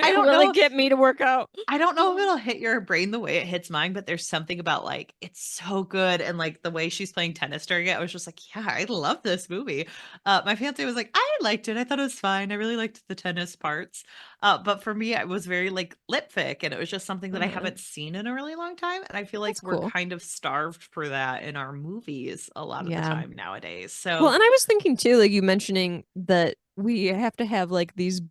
Speaker 1: I don't
Speaker 2: Will it
Speaker 1: know.
Speaker 2: get me to work out?
Speaker 1: I don't know if it'll hit your brain the way it hits mine, but there's something about like it's so good, and like the way she's playing tennis during it, I was just like, yeah, I love this movie. My fiance was like, I liked it. I thought it was fine. I really liked the tennis parts. But for me, it was very like lip fic, and it was just something that I
Speaker 2: Uh,
Speaker 1: haven't seen in a really long time, and I feel like
Speaker 2: that's
Speaker 1: we're
Speaker 2: cool.
Speaker 1: kind of starved for that in our movies a lot of the
Speaker 2: Yeah.
Speaker 1: time nowadays.
Speaker 2: Well,
Speaker 1: So
Speaker 2: and I was thinking too, like you mentioning that we have to have like these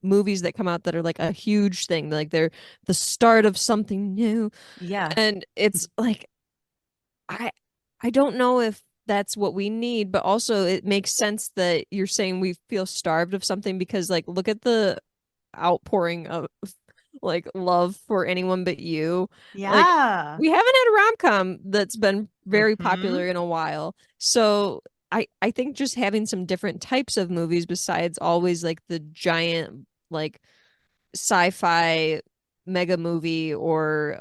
Speaker 2: movies that come out that are like a huge thing, like they're the start of something new.
Speaker 1: yes.
Speaker 2: And it's like I I don't know if that's what we need, but also it makes sense that you're saying we feel starved of something because like look at the outpouring of like love for anyone but you. Like
Speaker 1: Yeah.
Speaker 2: we haven't had a rom-com that's been very
Speaker 1: Hmm.
Speaker 2: popular in a while. So I think just having some different types of movies besides always like the giant like sci-fi mega movie or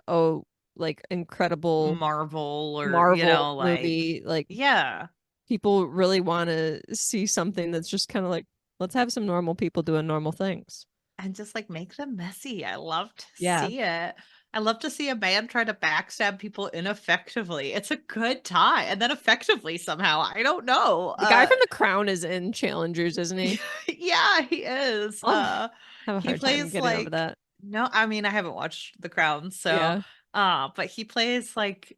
Speaker 2: like incredible
Speaker 1: Marvel or,
Speaker 2: Marvel
Speaker 1: like,
Speaker 2: movie, like
Speaker 1: yeah.
Speaker 2: people really want to see something that's just kind of like let's have some normal people doing normal things.
Speaker 1: And just like make them messy. I love to
Speaker 2: Yeah.
Speaker 1: see it. I love to see a man try to backstab people ineffectively. It's a good time. And then effectively somehow. I don't know.
Speaker 2: The guy from The Crown is in Challengers, isn't he?
Speaker 1: Yeah, he is.
Speaker 2: Oh, have a
Speaker 1: He
Speaker 2: hard time
Speaker 1: plays
Speaker 2: getting over
Speaker 1: like
Speaker 2: that.
Speaker 1: no, I mean I haven't watched The Crown, so
Speaker 2: Yeah.
Speaker 1: but he plays like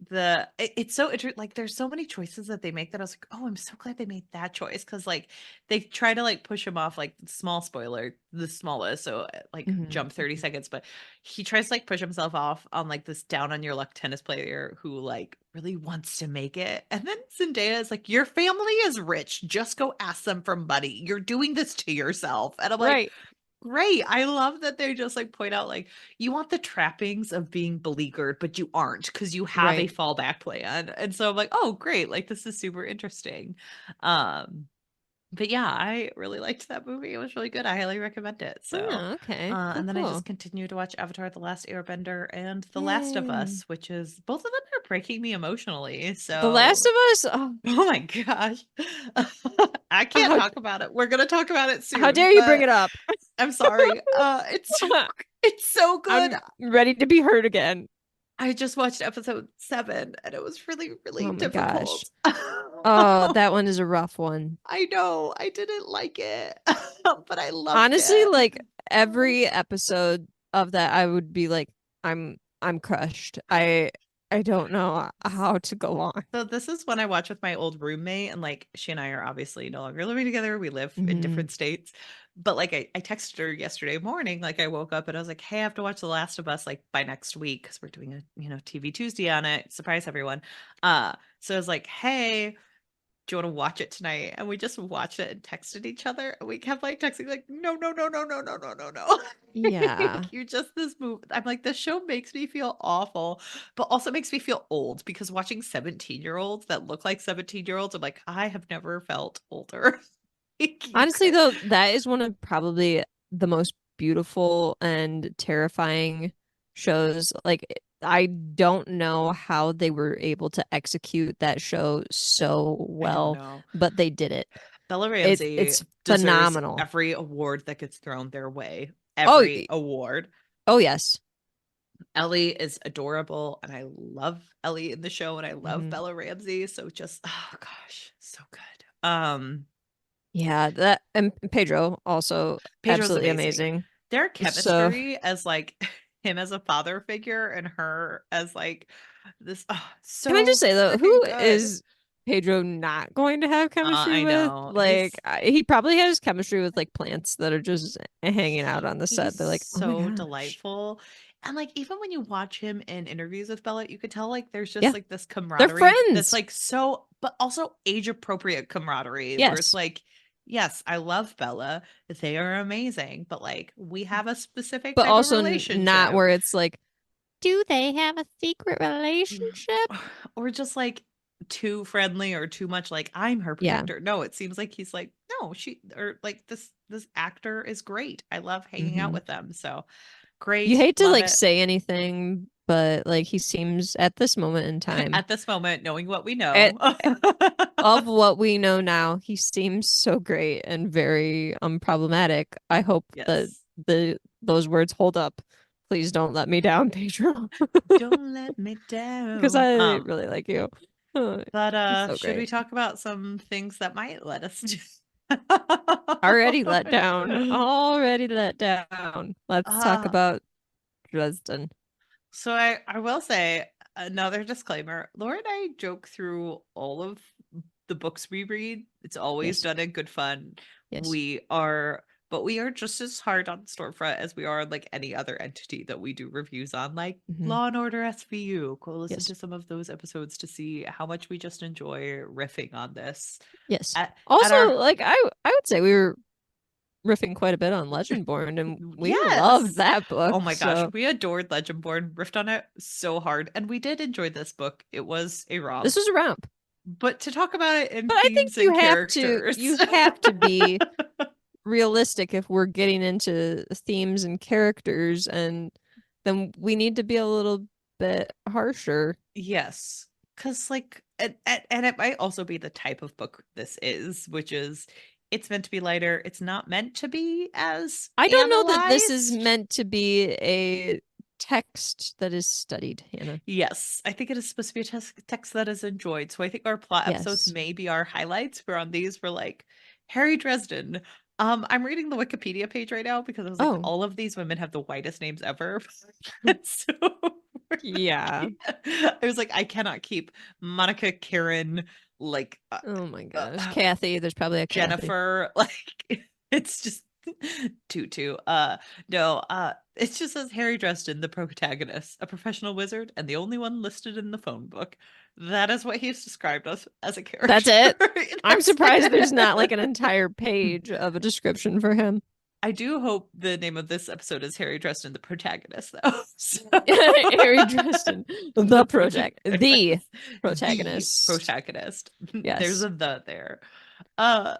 Speaker 1: it's so interesting. Like there's so many choices that they make that I was like, oh, I'm so glad they made that choice because like they try to like push him off like small spoiler, the smallest, so like
Speaker 2: Hmm.
Speaker 1: jump 30 seconds, but he tries to like push himself off on like this down on your luck tennis player who like really wants to make it. And then Zendaya is like, your family is rich. Just go ask them for money. You're doing this to yourself. And I'm like,
Speaker 2: Right.
Speaker 1: great. I love that they just like point out like you want the trappings of being beleaguered, but you aren't because you have a
Speaker 2: Right.
Speaker 1: fallback plan. And so I'm like, oh great, like this is super interesting. Um but yeah, I really liked that movie. It was really good. I highly recommend it.
Speaker 2: Oh,
Speaker 1: So,
Speaker 2: yeah. Okay. Cool.
Speaker 1: and then I
Speaker 2: Cool.
Speaker 1: just continued to watch Avatar: The Last Airbender and The Last of
Speaker 2: Yay.
Speaker 1: Us, which is both of them are breaking me emotionally.
Speaker 2: The Last
Speaker 1: So,
Speaker 2: of Us. Oh,
Speaker 1: oh my gosh, I can't
Speaker 2: how
Speaker 1: talk about it. We're gonna talk about it
Speaker 2: how
Speaker 1: soon,
Speaker 2: dare you bring
Speaker 1: but
Speaker 2: it up?
Speaker 1: I'm sorry. It's so good.
Speaker 2: I'm ready to be heard again.
Speaker 1: I just watched episode 7, and it was really, really
Speaker 2: Oh my gosh.
Speaker 1: difficult.
Speaker 2: Oh, that one is a rough one.
Speaker 1: I know. I didn't like it, but I loved
Speaker 2: Honestly,
Speaker 1: it.
Speaker 2: like every episode of that, I would be like, I'm crushed. I don't know how to go on.
Speaker 1: So this is when I watch with my old roommate, and like she and I are obviously no longer living together. We live in
Speaker 2: Hmm.
Speaker 1: different states. But like I texted her yesterday morning, like I woke up and I was like, hey, I have to watch The Last of Us like by next week because we're doing a TV Tuesday on it. Surprise everyone. So I was like, hey, do you want to watch it tonight? And we just watched it and texted each other. And we kept like texting, like, no, no, no, no, no, no, no, no, no.
Speaker 2: Yeah.
Speaker 1: Like, you just this move. I'm like, this show makes me feel awful, but also makes me feel old because watching 17-year-olds that look like 17-year-olds, I'm like, I have never felt older. Like, you
Speaker 2: Honestly,
Speaker 1: could.
Speaker 2: though, that is one of probably the most beautiful and terrifying shows. Like, I don't know how they were able to execute that show so
Speaker 1: I don't
Speaker 2: well,
Speaker 1: know.
Speaker 2: but they did it.
Speaker 1: Bella
Speaker 2: It's
Speaker 1: Ramsey
Speaker 2: it's
Speaker 1: deserves
Speaker 2: phenomenal.
Speaker 1: every award that gets thrown their way.
Speaker 2: Oh,
Speaker 1: Every award.
Speaker 2: oh yes.
Speaker 1: Ellie is adorable, and I love Ellie in the show, and I love
Speaker 2: Mhm.
Speaker 1: Bella Ramsey. So just, oh gosh, so good.
Speaker 2: Yeah, that and Pedro also
Speaker 1: Pedro's
Speaker 2: absolutely
Speaker 1: amazing.
Speaker 2: amazing.
Speaker 1: Their
Speaker 2: So
Speaker 1: chemistry as like him as a father figure and her as like this, oh,
Speaker 2: can I just
Speaker 1: so
Speaker 2: say though,
Speaker 1: freaking
Speaker 2: who
Speaker 1: good.
Speaker 2: is Pedro not going to have chemistry
Speaker 1: I
Speaker 2: with?
Speaker 1: know
Speaker 2: Like, he probably has chemistry with like plants that are just hanging out on the set.
Speaker 1: he's
Speaker 2: They're like, oh my
Speaker 1: so
Speaker 2: gosh,
Speaker 1: delightful. And like even when you watch him in interviews with Bella, you could tell like there's just
Speaker 2: yeah,
Speaker 1: like this
Speaker 2: they're
Speaker 1: camaraderie that's
Speaker 2: friends.
Speaker 1: like so, but also age appropriate camaraderie where it's
Speaker 2: Yes,
Speaker 1: like, yes, I love Bella. They are amazing, but like we have a specific
Speaker 2: but
Speaker 1: type of
Speaker 2: also not
Speaker 1: relationship.
Speaker 2: where it's like, do they have a secret
Speaker 1: Mm.
Speaker 2: relationship?
Speaker 1: Or just like too friendly or too much like I'm her
Speaker 2: Yeah.
Speaker 1: protector. No, it seems like he's like, no, she or like this actor is great. I love hanging out
Speaker 2: Hmm.
Speaker 1: with them. So
Speaker 2: You
Speaker 1: great.
Speaker 2: hate to
Speaker 1: Love
Speaker 2: like
Speaker 1: it.
Speaker 2: say anything, but like he seems at this moment in time,
Speaker 1: At this moment, knowing what we
Speaker 2: at,
Speaker 1: know.
Speaker 2: of what we know now, he seems so great and very unproblematic. I hope that
Speaker 1: Yes.
Speaker 2: those words hold up. Please don't let me down, Pedro,
Speaker 1: Don't let me
Speaker 2: because
Speaker 1: down.
Speaker 2: I really like you. Oh,
Speaker 1: But
Speaker 2: he's so
Speaker 1: should we
Speaker 2: great.
Speaker 1: talk about some things that might let us
Speaker 2: Already let down. Already let down. Let's talk
Speaker 1: uh
Speaker 2: about Dresden.
Speaker 1: So I will say another disclaimer. Laura and I joke through all of the books we read. It's always
Speaker 2: Yes.
Speaker 1: done in good fun.
Speaker 2: Yes.
Speaker 1: We are but we are just as hard on Storefront as we are on like any other entity that we do reviews on, like
Speaker 2: Hmm.
Speaker 1: Law and Order SVU. Go listen
Speaker 2: Yes.
Speaker 1: to some of those episodes to see how much we just enjoy riffing on this.
Speaker 2: Yes.
Speaker 1: At
Speaker 2: Also,
Speaker 1: our
Speaker 2: like I would say we were riffing quite a bit on Legendborn, and we loved
Speaker 1: yes.
Speaker 2: that book.
Speaker 1: Oh my gosh,
Speaker 2: So
Speaker 1: we adored Legendborn, riffed on it so hard, and we did enjoy this book. It was a
Speaker 2: this
Speaker 1: romp.
Speaker 2: was a romp.
Speaker 1: But to talk about it in
Speaker 2: But I think
Speaker 1: themes and characters.
Speaker 2: you have to be realistic if we're getting into themes and characters, and then we need to be a little bit harsher.
Speaker 1: Yes. Because, like, and it might also be the type of book this is, which is it's meant to be lighter. It's not meant to be as
Speaker 2: I don't know that this is
Speaker 1: analyzed.
Speaker 2: meant to be a text that is studied, Hannah.
Speaker 1: Yes, I think it is supposed to be a text that is enjoyed. So I think our plot episodes
Speaker 2: Yes.
Speaker 1: may be our highlights. We're on these. We're like Harry Dresden. I'm reading the Wikipedia page right now because I was like,
Speaker 2: Oh,
Speaker 1: all of these women have the whitest names ever. So we're
Speaker 2: yeah.
Speaker 1: like, I was like, I cannot keep Monica, Karen, like
Speaker 2: Oh my gosh.
Speaker 1: uh,
Speaker 2: Kathy, there's probably a Kathy.
Speaker 1: Jennifer. Like it's just Tutu. No, it just says Harry Dresden, the protagonist, a professional wizard, and the only one listed in the phone book. That is what he's described as a
Speaker 2: That's
Speaker 1: character.
Speaker 2: it. I'm
Speaker 1: That's
Speaker 2: surprised there's not like an entire page of a description for him.
Speaker 1: I do hope the name of this episode is Harry Dresden, the protagonist, though. So...
Speaker 2: Harry Dresden,
Speaker 1: the
Speaker 2: the
Speaker 1: protagonist. The
Speaker 2: protagonist.
Speaker 1: protagonist. There's
Speaker 2: Yes.
Speaker 1: a the there. Uh,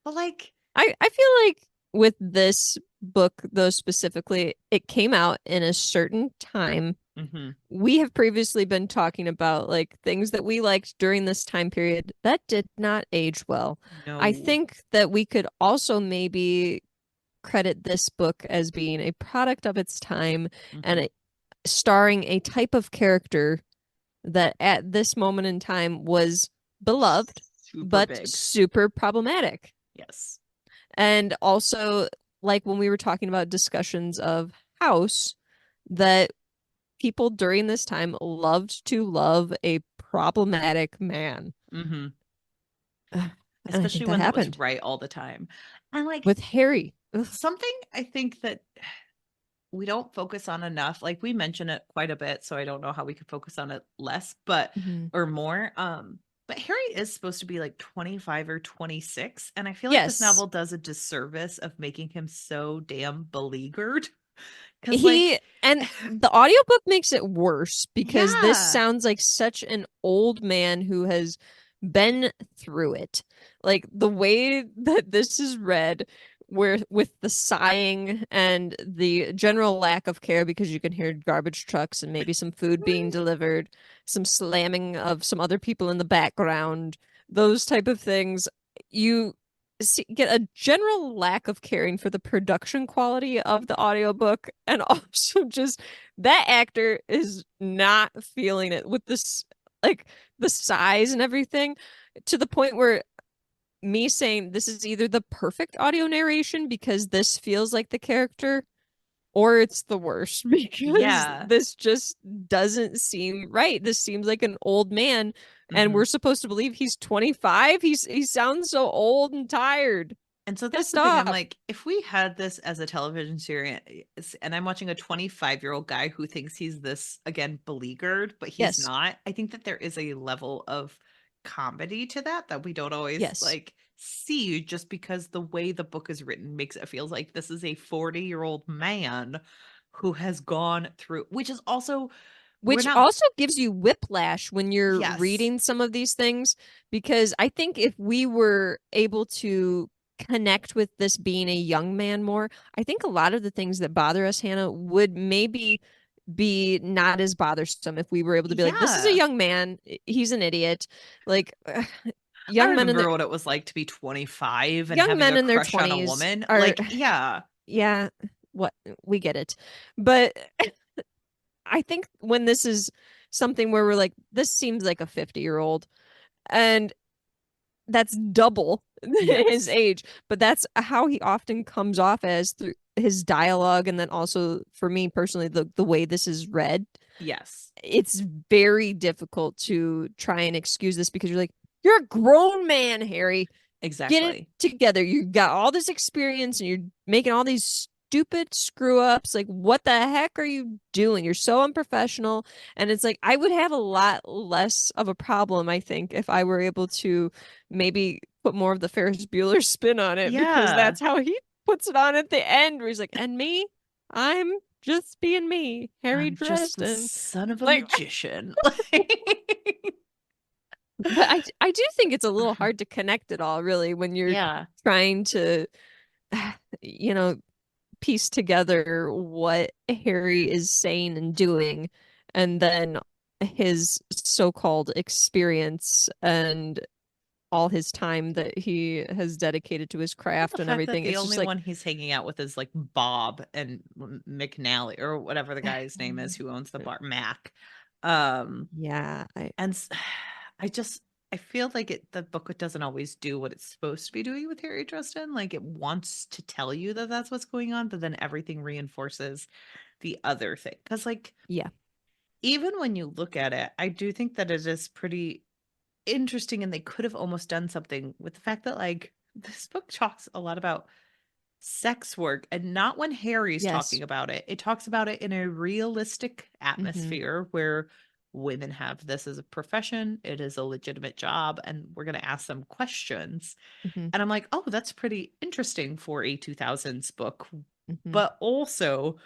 Speaker 1: but like,
Speaker 2: I feel like with this book, though, specifically, it came out in a certain time.
Speaker 1: mhm,
Speaker 2: We have previously been talking about like things that we liked during this time period that did not age well. I
Speaker 1: no.
Speaker 2: think that we could also maybe credit this book as being a product of its time and
Speaker 1: Mhm.
Speaker 2: starring a type of character that at this moment in time was beloved
Speaker 1: Super
Speaker 2: but
Speaker 1: big.
Speaker 2: super problematic.
Speaker 1: Yes.
Speaker 2: And also, like when we were talking about discussions of House, that people during this time loved to love a problematic man.
Speaker 1: Hmm.
Speaker 2: And I think
Speaker 1: Especially
Speaker 2: that
Speaker 1: one that was
Speaker 2: happened
Speaker 1: right all the time. And like
Speaker 2: with Harry. Ugh.
Speaker 1: something I think that we don't focus on enough, like we mention it quite a bit, so I don't know how we could focus on it less, but
Speaker 2: Mhm.
Speaker 1: or more. But Harry is supposed to be like 25 or 26, and I feel like this
Speaker 2: Yes,
Speaker 1: novel does a disservice of making him so damn beleaguered. Because
Speaker 2: he
Speaker 1: like
Speaker 2: and the audiobook makes it worse because this
Speaker 1: yeah.
Speaker 2: sounds like such an old man who has been through it. Like the way that this is read, where with the sighing and the general lack of care because you can hear garbage trucks and maybe some food being delivered, some slamming of some other people in the background, those type of things. You get a general lack of caring for the production quality of the audiobook, and also just that actor is not feeling it with this, like the size and everything, to the point where me saying this is either the perfect audio narration because this feels like the character, or it's the worst because
Speaker 1: Yeah.
Speaker 2: this just doesn't seem right. This seems like an old man, and
Speaker 1: Mhm.
Speaker 2: we're supposed to believe he's 25. He sounds so old and tired,
Speaker 1: And so that's
Speaker 2: pissed
Speaker 1: the thing. I'm
Speaker 2: off.
Speaker 1: like, if we had this as a television series, and I'm watching a 25-year-old guy who thinks he's this, again, beleaguered, but he's
Speaker 2: Yes.
Speaker 1: not, I think that there is a level of comedy to that we don't always
Speaker 2: Yes.
Speaker 1: like see, just because the way the book is written makes it feels like this is a 40-year-old man who has gone through, which is also, we're
Speaker 2: Which
Speaker 1: not,
Speaker 2: also gives you whiplash when you're
Speaker 1: yes,
Speaker 2: reading some of these things, because I think if we were able to connect with this being a young man more, I think a lot of the things that bother us, Hannah, would maybe be not as bothersome if we were able to be like, this is a
Speaker 1: yeah.
Speaker 2: young man, he's an idiot. Like
Speaker 1: I
Speaker 2: young men in their
Speaker 1: remember what it was like to be 25 and
Speaker 2: young
Speaker 1: having
Speaker 2: men
Speaker 1: a
Speaker 2: in their
Speaker 1: crush on a
Speaker 2: 20s
Speaker 1: woman.
Speaker 2: are
Speaker 1: Like, yeah.
Speaker 2: yeah, what we get it. But I think when this is something where we're like, this seems like a 50-year-old, and that's double his
Speaker 1: Yes.
Speaker 2: age, but that's how he often comes off as through his dialogue, and then also for me personally, the way this is read.
Speaker 1: Yes.
Speaker 2: It's very difficult to try and excuse this because you're like, you're a grown man, Harry. Get it
Speaker 1: Exactly.
Speaker 2: together. You got all this experience and you're making all these stupid screw ups. Like, what the heck are you doing? You're so unprofessional. And it's like, I would have a lot less of a problem, I think, if I were able to maybe put more of the Ferris Bueller spin on it, because
Speaker 1: Yeah.
Speaker 2: that's how he puts it on at the end, where he's like, and me, I'm just being me, Harry
Speaker 1: I'm just the
Speaker 2: Dresden.
Speaker 1: son of a
Speaker 2: Like,
Speaker 1: magician.
Speaker 2: but I do think it's a little hard to connect it all, really, when you're
Speaker 1: Yeah.
Speaker 2: trying to, you know, piece together what Harry is saying and doing, and then his so-called experience and all his time that he has dedicated to his
Speaker 1: The
Speaker 2: craft and
Speaker 1: fact that
Speaker 2: everything.
Speaker 1: the
Speaker 2: It's just
Speaker 1: only
Speaker 2: like,
Speaker 1: one he's hanging out with is like Bob and McNally or whatever the guy's name is who owns the bar, Mac. Um,
Speaker 2: yeah,
Speaker 1: and I just, I feel like the book doesn't always do what it's supposed to be doing with Harry Dresden. Like it wants to tell you that that's what's going on, but then everything reinforces the other thing. Because like
Speaker 2: yeah,
Speaker 1: even when you look at it, I do think that it is pretty interesting, and they could have almost done something with the fact that like this book talks a lot about sex work, and not when Harry's
Speaker 2: yes,
Speaker 1: talking about it. It talks about it in a realistic
Speaker 2: mm-hmm,
Speaker 1: atmosphere where women have this as a profession, it is a legitimate job, and we're going to ask them questions.
Speaker 2: mm-hmm,
Speaker 1: And I'm like, oh, that's pretty interesting for a 2000s book.
Speaker 2: mm-hmm.
Speaker 1: But also,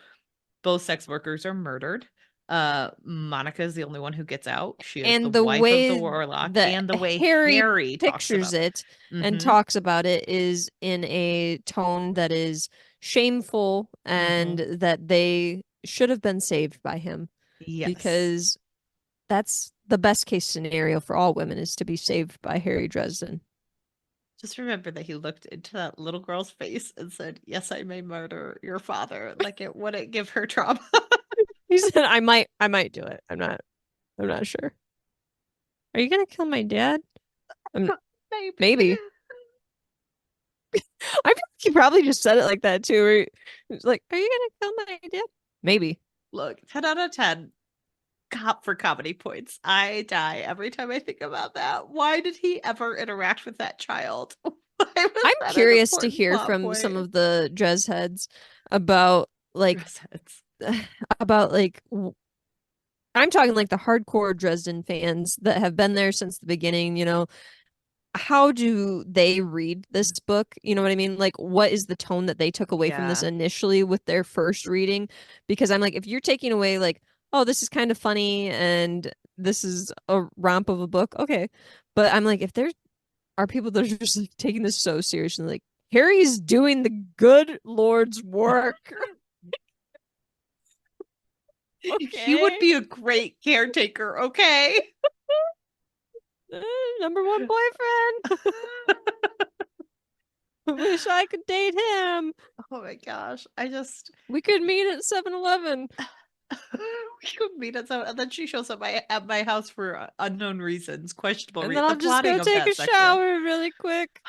Speaker 1: both sex workers are murdered. Monica is the only one who gets out. She is the
Speaker 2: And the
Speaker 1: wife of the
Speaker 2: way
Speaker 1: warlock,
Speaker 2: that
Speaker 1: and the way
Speaker 2: Harry
Speaker 1: Harry talks
Speaker 2: pictures
Speaker 1: about.
Speaker 2: it and
Speaker 1: Mm-hmm.
Speaker 2: talks about it is in a tone that is shameful,
Speaker 1: Mm-hmm.
Speaker 2: and that they should have been saved by him,
Speaker 1: Yes.
Speaker 2: because that's the best case scenario for all women, is to be saved by Harry Dresden.
Speaker 1: Just remember that he looked into that little girl's face and said, "Yes, I may murder your father." Like it wouldn't give her trauma.
Speaker 2: He said, I might do it. I'm not sure. Are you gonna kill my dad? Um,
Speaker 1: Maybe.
Speaker 2: maybe. I feel like he probably just said it like that too. Where he's like, "Are you gonna kill my dad?" Maybe.
Speaker 1: Look, 10 out of 10. Cop for comedy points. I die every time I think about that. Why did he ever interact with that child? Why was
Speaker 2: I'm
Speaker 1: that an
Speaker 2: curious to
Speaker 1: important
Speaker 2: hear
Speaker 1: plot
Speaker 2: from some
Speaker 1: point?
Speaker 2: of the Dres heads about like
Speaker 1: Dress heads.
Speaker 2: about like I'm talking like the hardcore Dresden fans that have been there since the beginning, how do they read this book? You know what I mean? Like, what is the tone that they took away from this
Speaker 1: Yeah.
Speaker 2: initially with their first reading? Because I'm like, if you're taking away, like, oh, this is kind of funny and this is a romp of a book, okay. But I'm like, if there are people that are just like taking this so seriously, like, Harry's doing the good Lord's work.
Speaker 1: He would
Speaker 2: Okay.
Speaker 1: be a great caretaker, okay?
Speaker 2: Number one boyfriend. I wish I could date him.
Speaker 1: Oh my gosh. I just
Speaker 2: We could meet at 7-Eleven.
Speaker 1: we could meet at some, and then she shows up at my house for unknown reasons, questionable
Speaker 2: And then
Speaker 1: reasons. The
Speaker 2: I'll just
Speaker 1: plotting
Speaker 2: go
Speaker 1: of
Speaker 2: take
Speaker 1: that
Speaker 2: a
Speaker 1: section.
Speaker 2: shower really quick.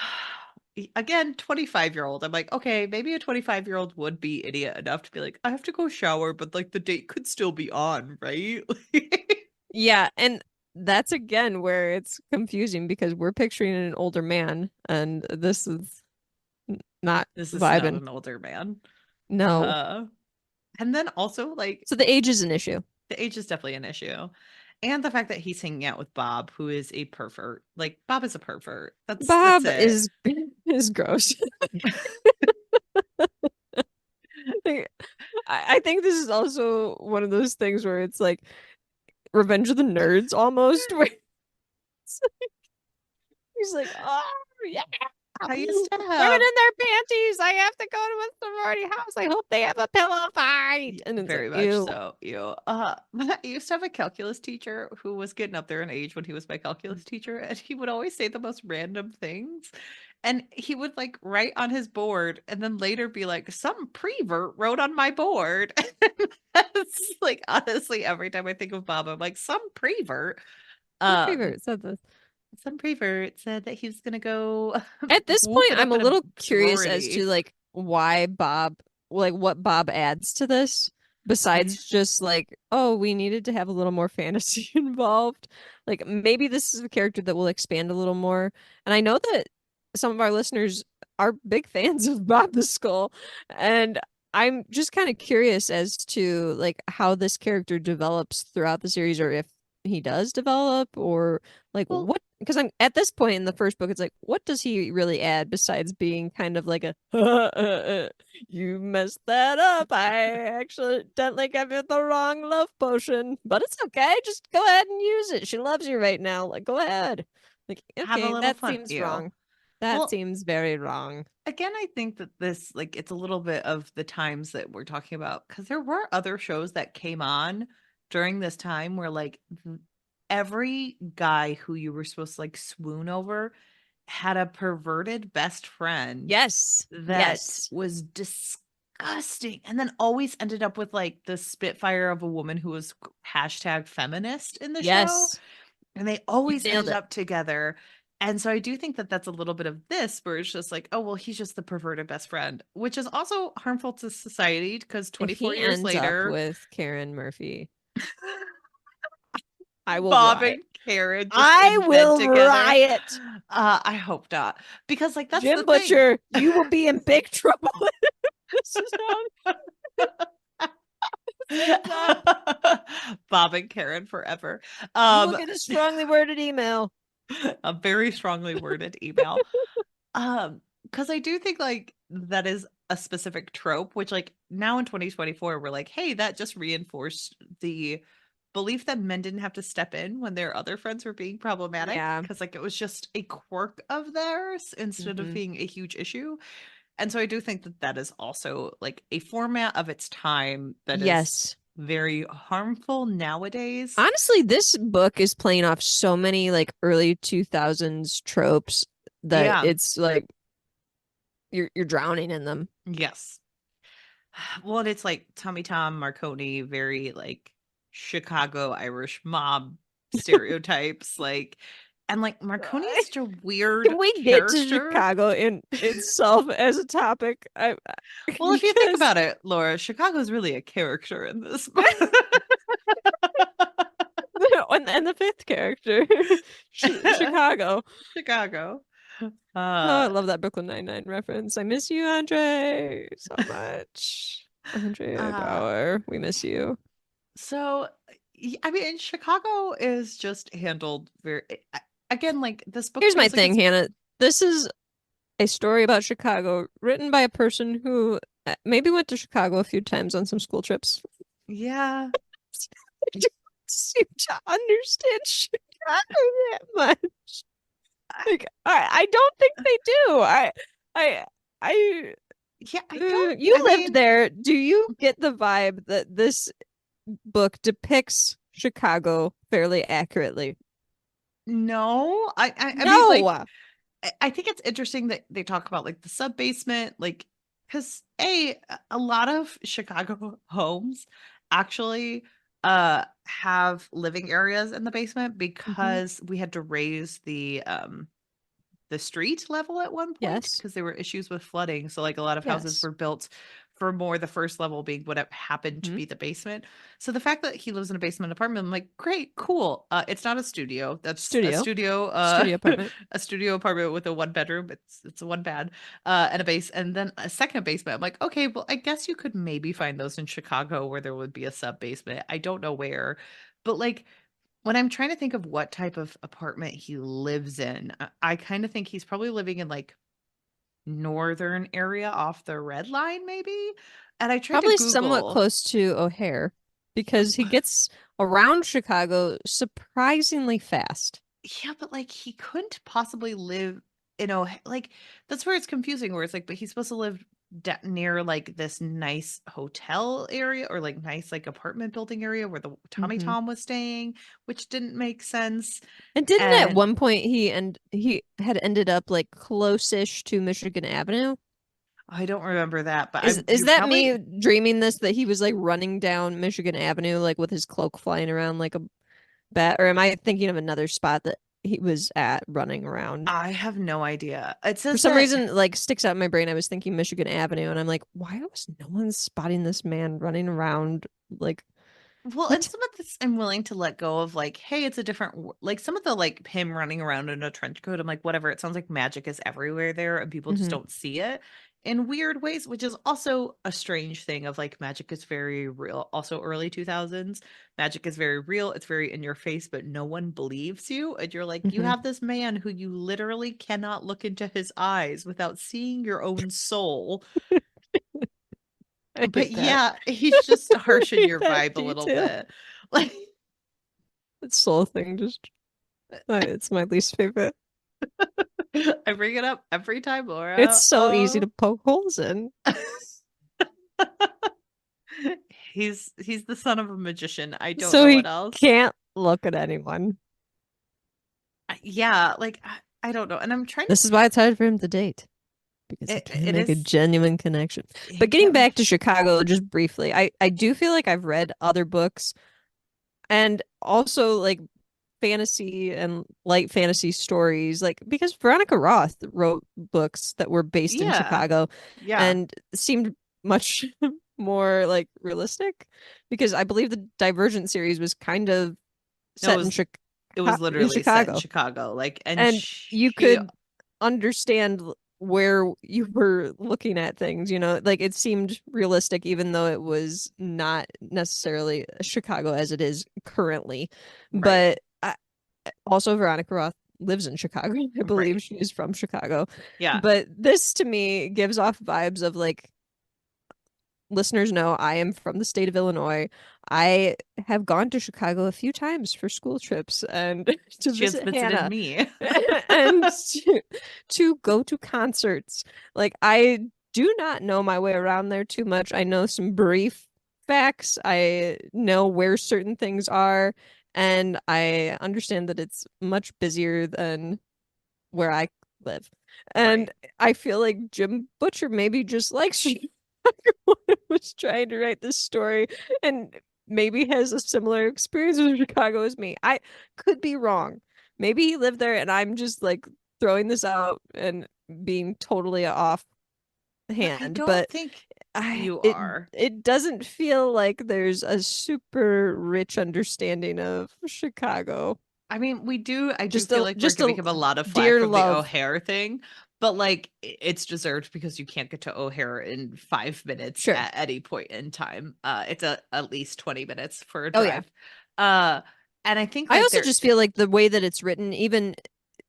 Speaker 1: Again, 25-year-old. I'm like, okay, maybe a 25-year-old would be idiot enough to be like, I have to go shower, but like the date could still be on, right?
Speaker 2: Yeah, and that's again where it's confusing because we're picturing an older man, and this is not
Speaker 1: This is not
Speaker 2: vibing.
Speaker 1: an older man.
Speaker 2: No.
Speaker 1: Uh, and then also like
Speaker 2: So the age is an issue.
Speaker 1: the age is definitely an issue. And the fact that he's hanging out with Bob, who is a pervert. Like Bob is a pervert. That's
Speaker 2: Bob
Speaker 1: it.
Speaker 2: is gross. I think this is also one of those things where it's like Revenge of the Nerds almost, where he's like, oh yeah,
Speaker 1: I used to
Speaker 2: women
Speaker 1: have
Speaker 2: in their panties. I have to go to a sorority house. I hope they have a pillow fight. And it's
Speaker 1: very
Speaker 2: like,
Speaker 1: much
Speaker 2: ew.
Speaker 1: so. You I used to have a calculus teacher who was getting up there in age when he was my calculus teacher, and he would always say the most random things. And he would like write on his board and then later be like, some prevert wrote on my board. That's like honestly, every time I think of Bob, I'm like, some prevert.
Speaker 2: Some
Speaker 1: Um,
Speaker 2: prevert said this.
Speaker 1: some prevert said that he was gonna go
Speaker 2: At this
Speaker 1: whoop
Speaker 2: point,
Speaker 1: it
Speaker 2: I'm
Speaker 1: up
Speaker 2: a
Speaker 1: in a
Speaker 2: little curious as to
Speaker 1: sorority.
Speaker 2: like why Bob, like what Bob adds to this,
Speaker 1: I
Speaker 2: besides just like, oh, we needed to have a little more fantasy involved. Like maybe this is a character that will expand a little more. And I know that some of our listeners are big fans of Bob the Skull, and I'm just kind of curious as to like how this character develops throughout the series, or if he does develop, or like
Speaker 1: well,
Speaker 2: what, because I'm at this point in the first book, it's like, what does he really add besides being kind of like a you messed that up. I actually accidentally gave you the wrong love potion, but it's okay. Just go ahead and use it. She loves you right now. Like, go ahead. Like,
Speaker 1: have a
Speaker 2: okay,
Speaker 1: little
Speaker 2: that
Speaker 1: fun,
Speaker 2: seems
Speaker 1: you.
Speaker 2: wrong. That
Speaker 1: Well,
Speaker 2: seems very wrong.
Speaker 1: again, I think that this, like, it's a little bit of the times that we're talking about because there were other shows that came on during this time where, like, every guy who you were supposed to like swoon over had a perverted best friend
Speaker 2: Yes.
Speaker 1: that
Speaker 2: Yes.
Speaker 1: was disgusting and then always ended up with like the spitfire of a woman who was hashtag feminist in the show.
Speaker 2: Yes.
Speaker 1: And they
Speaker 2: You
Speaker 1: always
Speaker 2: nailed
Speaker 1: ended
Speaker 2: it.
Speaker 1: up together. And so I do think that that's a little bit of this where it's just like, oh, well, he's just the perverted best friend, which is also harmful to society because
Speaker 2: If
Speaker 1: 24
Speaker 2: he
Speaker 1: years
Speaker 2: ends up
Speaker 1: later,
Speaker 2: with Karen Murphy, I will
Speaker 1: Bob
Speaker 2: riot.
Speaker 1: and Karen just
Speaker 2: I
Speaker 1: in bed
Speaker 2: will
Speaker 1: together.
Speaker 2: riot.
Speaker 1: I hope not. Because, like, that's the
Speaker 2: Jim
Speaker 1: thing.
Speaker 2: Butcher, you will be in big trouble. This is how ends up.
Speaker 1: Bob and Karen forever.
Speaker 2: You will
Speaker 1: Um,
Speaker 2: get a strongly worded email.
Speaker 1: a very strongly worded email. Because I do think like that is a specific trope, which like now in 2024, we're like, hey, that just reinforced the belief that men didn't have to step in when their other friends were being problematic.
Speaker 2: Yeah.
Speaker 1: Because like it was just a quirk of theirs instead of
Speaker 2: Hmm.
Speaker 1: being a huge issue. And so I do think that that is also like a format of its time that is
Speaker 2: Yes.
Speaker 1: very harmful nowadays.
Speaker 2: Honestly, this book is playing off so many like early 2000s tropes that
Speaker 1: Yeah.
Speaker 2: it's like you're drowning in them.
Speaker 1: Yes. Well, and it's like Tommy Tom Marconi, very like Chicago Irish mob stereotypes, like, and like Marconi is such a weird
Speaker 2: Can we get to
Speaker 1: character.
Speaker 2: Chicago in itself as a topic?
Speaker 1: Well, if you think
Speaker 2: Because
Speaker 1: about it, Laura, Chicago is really a character in this book.
Speaker 2: and the fifth character, Chicago.
Speaker 1: Chicago.
Speaker 2: Oh, I
Speaker 1: Uh,
Speaker 2: love that Brooklyn Nine-Nine reference. I miss you, Andre, so much. Andre
Speaker 1: uh,
Speaker 2: Bauer, we miss you.
Speaker 1: so I mean, Chicago is just handled very again, like this book
Speaker 2: Here's my
Speaker 1: feels like
Speaker 2: thing,
Speaker 1: it's
Speaker 2: Hannah. This is a story about Chicago written by a person who maybe went to Chicago a few times on some school trips.
Speaker 1: yeah.
Speaker 2: I don't seem to understand Chicago that much. Like, I don't think they do. I, I,
Speaker 1: Yeah, I don't
Speaker 2: you
Speaker 1: I
Speaker 2: lived
Speaker 1: mean
Speaker 2: there. Do you get the vibe that this book depicts Chicago fairly accurately?
Speaker 1: no, I mean, like,
Speaker 2: No.
Speaker 1: I think it's interesting that they talk about like the sub basement, like because a lot of Chicago homes actually have living areas in the basement
Speaker 2: Hmm.
Speaker 1: because we had to raise the street level at one point
Speaker 2: Yes.
Speaker 1: because there were issues with flooding. So like a lot of houses
Speaker 2: Yes.
Speaker 1: were built for more the first level being what happened to
Speaker 2: Hmm.
Speaker 1: be the basement. So the fact that he lives in a basement apartment, I'm like, great, cool. It's not a studio. That's a
Speaker 2: Studio.
Speaker 1: studio,
Speaker 2: Studio apartment.
Speaker 1: a studio apartment with a one bedroom. It's a one bed, and a base, and then a second basement. I'm like, okay, well, I guess you could maybe find those in Chicago where there would be a sub basement. I don't know where, but like when I'm trying to think of what type of apartment he lives in, I kind of think he's probably living in like northern area off the red line, maybe. And I tried to
Speaker 2: Probably somewhat
Speaker 1: Google.
Speaker 2: close to O'Hare because he gets around Chicago surprisingly fast.
Speaker 1: Yeah, but like he couldn't possibly live in like that's where it's confusing. Where it's like, but he's supposed to live near like this nice hotel area or like nice like apartment building area where the Tommy
Speaker 2: Hmm.
Speaker 1: Tom was staying, which didn't make sense.
Speaker 2: And didn't at
Speaker 1: And
Speaker 2: one point he had ended up like close-ish to Michigan Avenue?
Speaker 1: I don't remember that, but
Speaker 2: Is
Speaker 1: you're
Speaker 2: that
Speaker 1: probably
Speaker 2: me dreaming this that he was like running down Michigan Avenue like with his cloak flying around like a bat, or am I thinking of another spot that he was at running around?
Speaker 1: I have no idea. It
Speaker 2: For
Speaker 1: says
Speaker 2: some
Speaker 1: that
Speaker 2: reason, like sticks out in my brain. I was thinking Michigan Avenue, and I'm like, why was no one spotting this man running around? Like,
Speaker 1: well, and
Speaker 2: what?
Speaker 1: some of this I'm willing to let go of like, hey, it's a different like some of the like him running around in a trench coat. I'm like, whatever. It sounds like magic is everywhere there and people just
Speaker 2: Hmm.
Speaker 1: don't see it in weird ways, which is also a strange thing of like magic is very real. Also early 2000s, magic is very real. It's very in your face, but no one believes you. And you're like, you
Speaker 2: Hmm.
Speaker 1: have this man who you literally cannot look into his eyes without seeing your own soul.
Speaker 2: I
Speaker 1: But
Speaker 2: hate that.
Speaker 1: yeah, he's just
Speaker 2: I
Speaker 1: harsh in
Speaker 2: hate
Speaker 1: your
Speaker 2: that
Speaker 1: vibe a little
Speaker 2: detail.
Speaker 1: bit. Like
Speaker 2: That soul thing just, it's my least favorite.
Speaker 1: I bring it up every time,
Speaker 2: It's
Speaker 1: Laura.
Speaker 2: so easy to
Speaker 1: Oh.
Speaker 2: poke holes in.
Speaker 1: He's the son of a magician. I don't
Speaker 2: So
Speaker 1: know what
Speaker 2: he
Speaker 1: else.
Speaker 2: can't look at anyone.
Speaker 1: Yeah, like I don't know. And I'm trying to
Speaker 2: This is why it's hard for him to date because he can't
Speaker 1: it
Speaker 2: make a
Speaker 1: is
Speaker 2: genuine connection.
Speaker 1: he
Speaker 2: But getting
Speaker 1: can't
Speaker 2: back
Speaker 1: make
Speaker 2: to Chicago just briefly, I do feel like I've read other books and also like fantasy and light fantasy stories, like because Veronica Roth wrote books that were based in
Speaker 1: yeah.
Speaker 2: Chicago
Speaker 1: Yeah.
Speaker 2: and seemed much more like realistic because I believe the Divergent series was kind of
Speaker 1: No,
Speaker 2: set
Speaker 1: it was
Speaker 2: In
Speaker 1: literally set in
Speaker 2: Chicago.
Speaker 1: Chicago. Like and
Speaker 2: And you
Speaker 1: she
Speaker 2: could understand where you were looking at things, like it seemed realistic, even though it was not necessarily Chicago as it is currently.
Speaker 1: right.
Speaker 2: But also, Veronica Roth lives in Chicago. I
Speaker 1: Right.
Speaker 2: believe she is from Chicago.
Speaker 1: Yeah.
Speaker 2: But this to me gives off vibes of like listeners know I am from the state of Illinois. I have gone to Chicago a few times for school trips and to
Speaker 1: She has
Speaker 2: visit
Speaker 1: visited
Speaker 2: Hannah
Speaker 1: me.
Speaker 2: and to go to concerts. Like I do not know my way around there too much. I know some brief facts. I know where certain things are, and I understand that it's much busier than where I live. And
Speaker 1: Right.
Speaker 2: I feel like Jim Butcher maybe just likes Chicago when I was trying to write this story and maybe has a similar experience with Chicago as me. I could be wrong. Maybe he lived there and I'm just like throwing this out and being totally off
Speaker 1: I
Speaker 2: hand,
Speaker 1: don't
Speaker 2: but
Speaker 1: think
Speaker 2: I
Speaker 1: you
Speaker 2: it
Speaker 1: are.
Speaker 2: it doesn't feel like there's a super rich understanding of Chicago.
Speaker 1: I mean, I do
Speaker 2: Just
Speaker 1: feel
Speaker 2: a
Speaker 1: like we're
Speaker 2: just a
Speaker 1: giving him a lot of flack
Speaker 2: dear
Speaker 1: from the
Speaker 2: love.
Speaker 1: O'Hare thing, but like it's deserved because you can't get to O'Hare in 5 minutes
Speaker 2: Sure.
Speaker 1: at any point in time. It's at least 20 minutes for a
Speaker 2: Oh yeah.
Speaker 1: drive. Uh, and I think
Speaker 2: I
Speaker 1: like
Speaker 2: also
Speaker 1: there,
Speaker 2: just feel like the way that it's written, even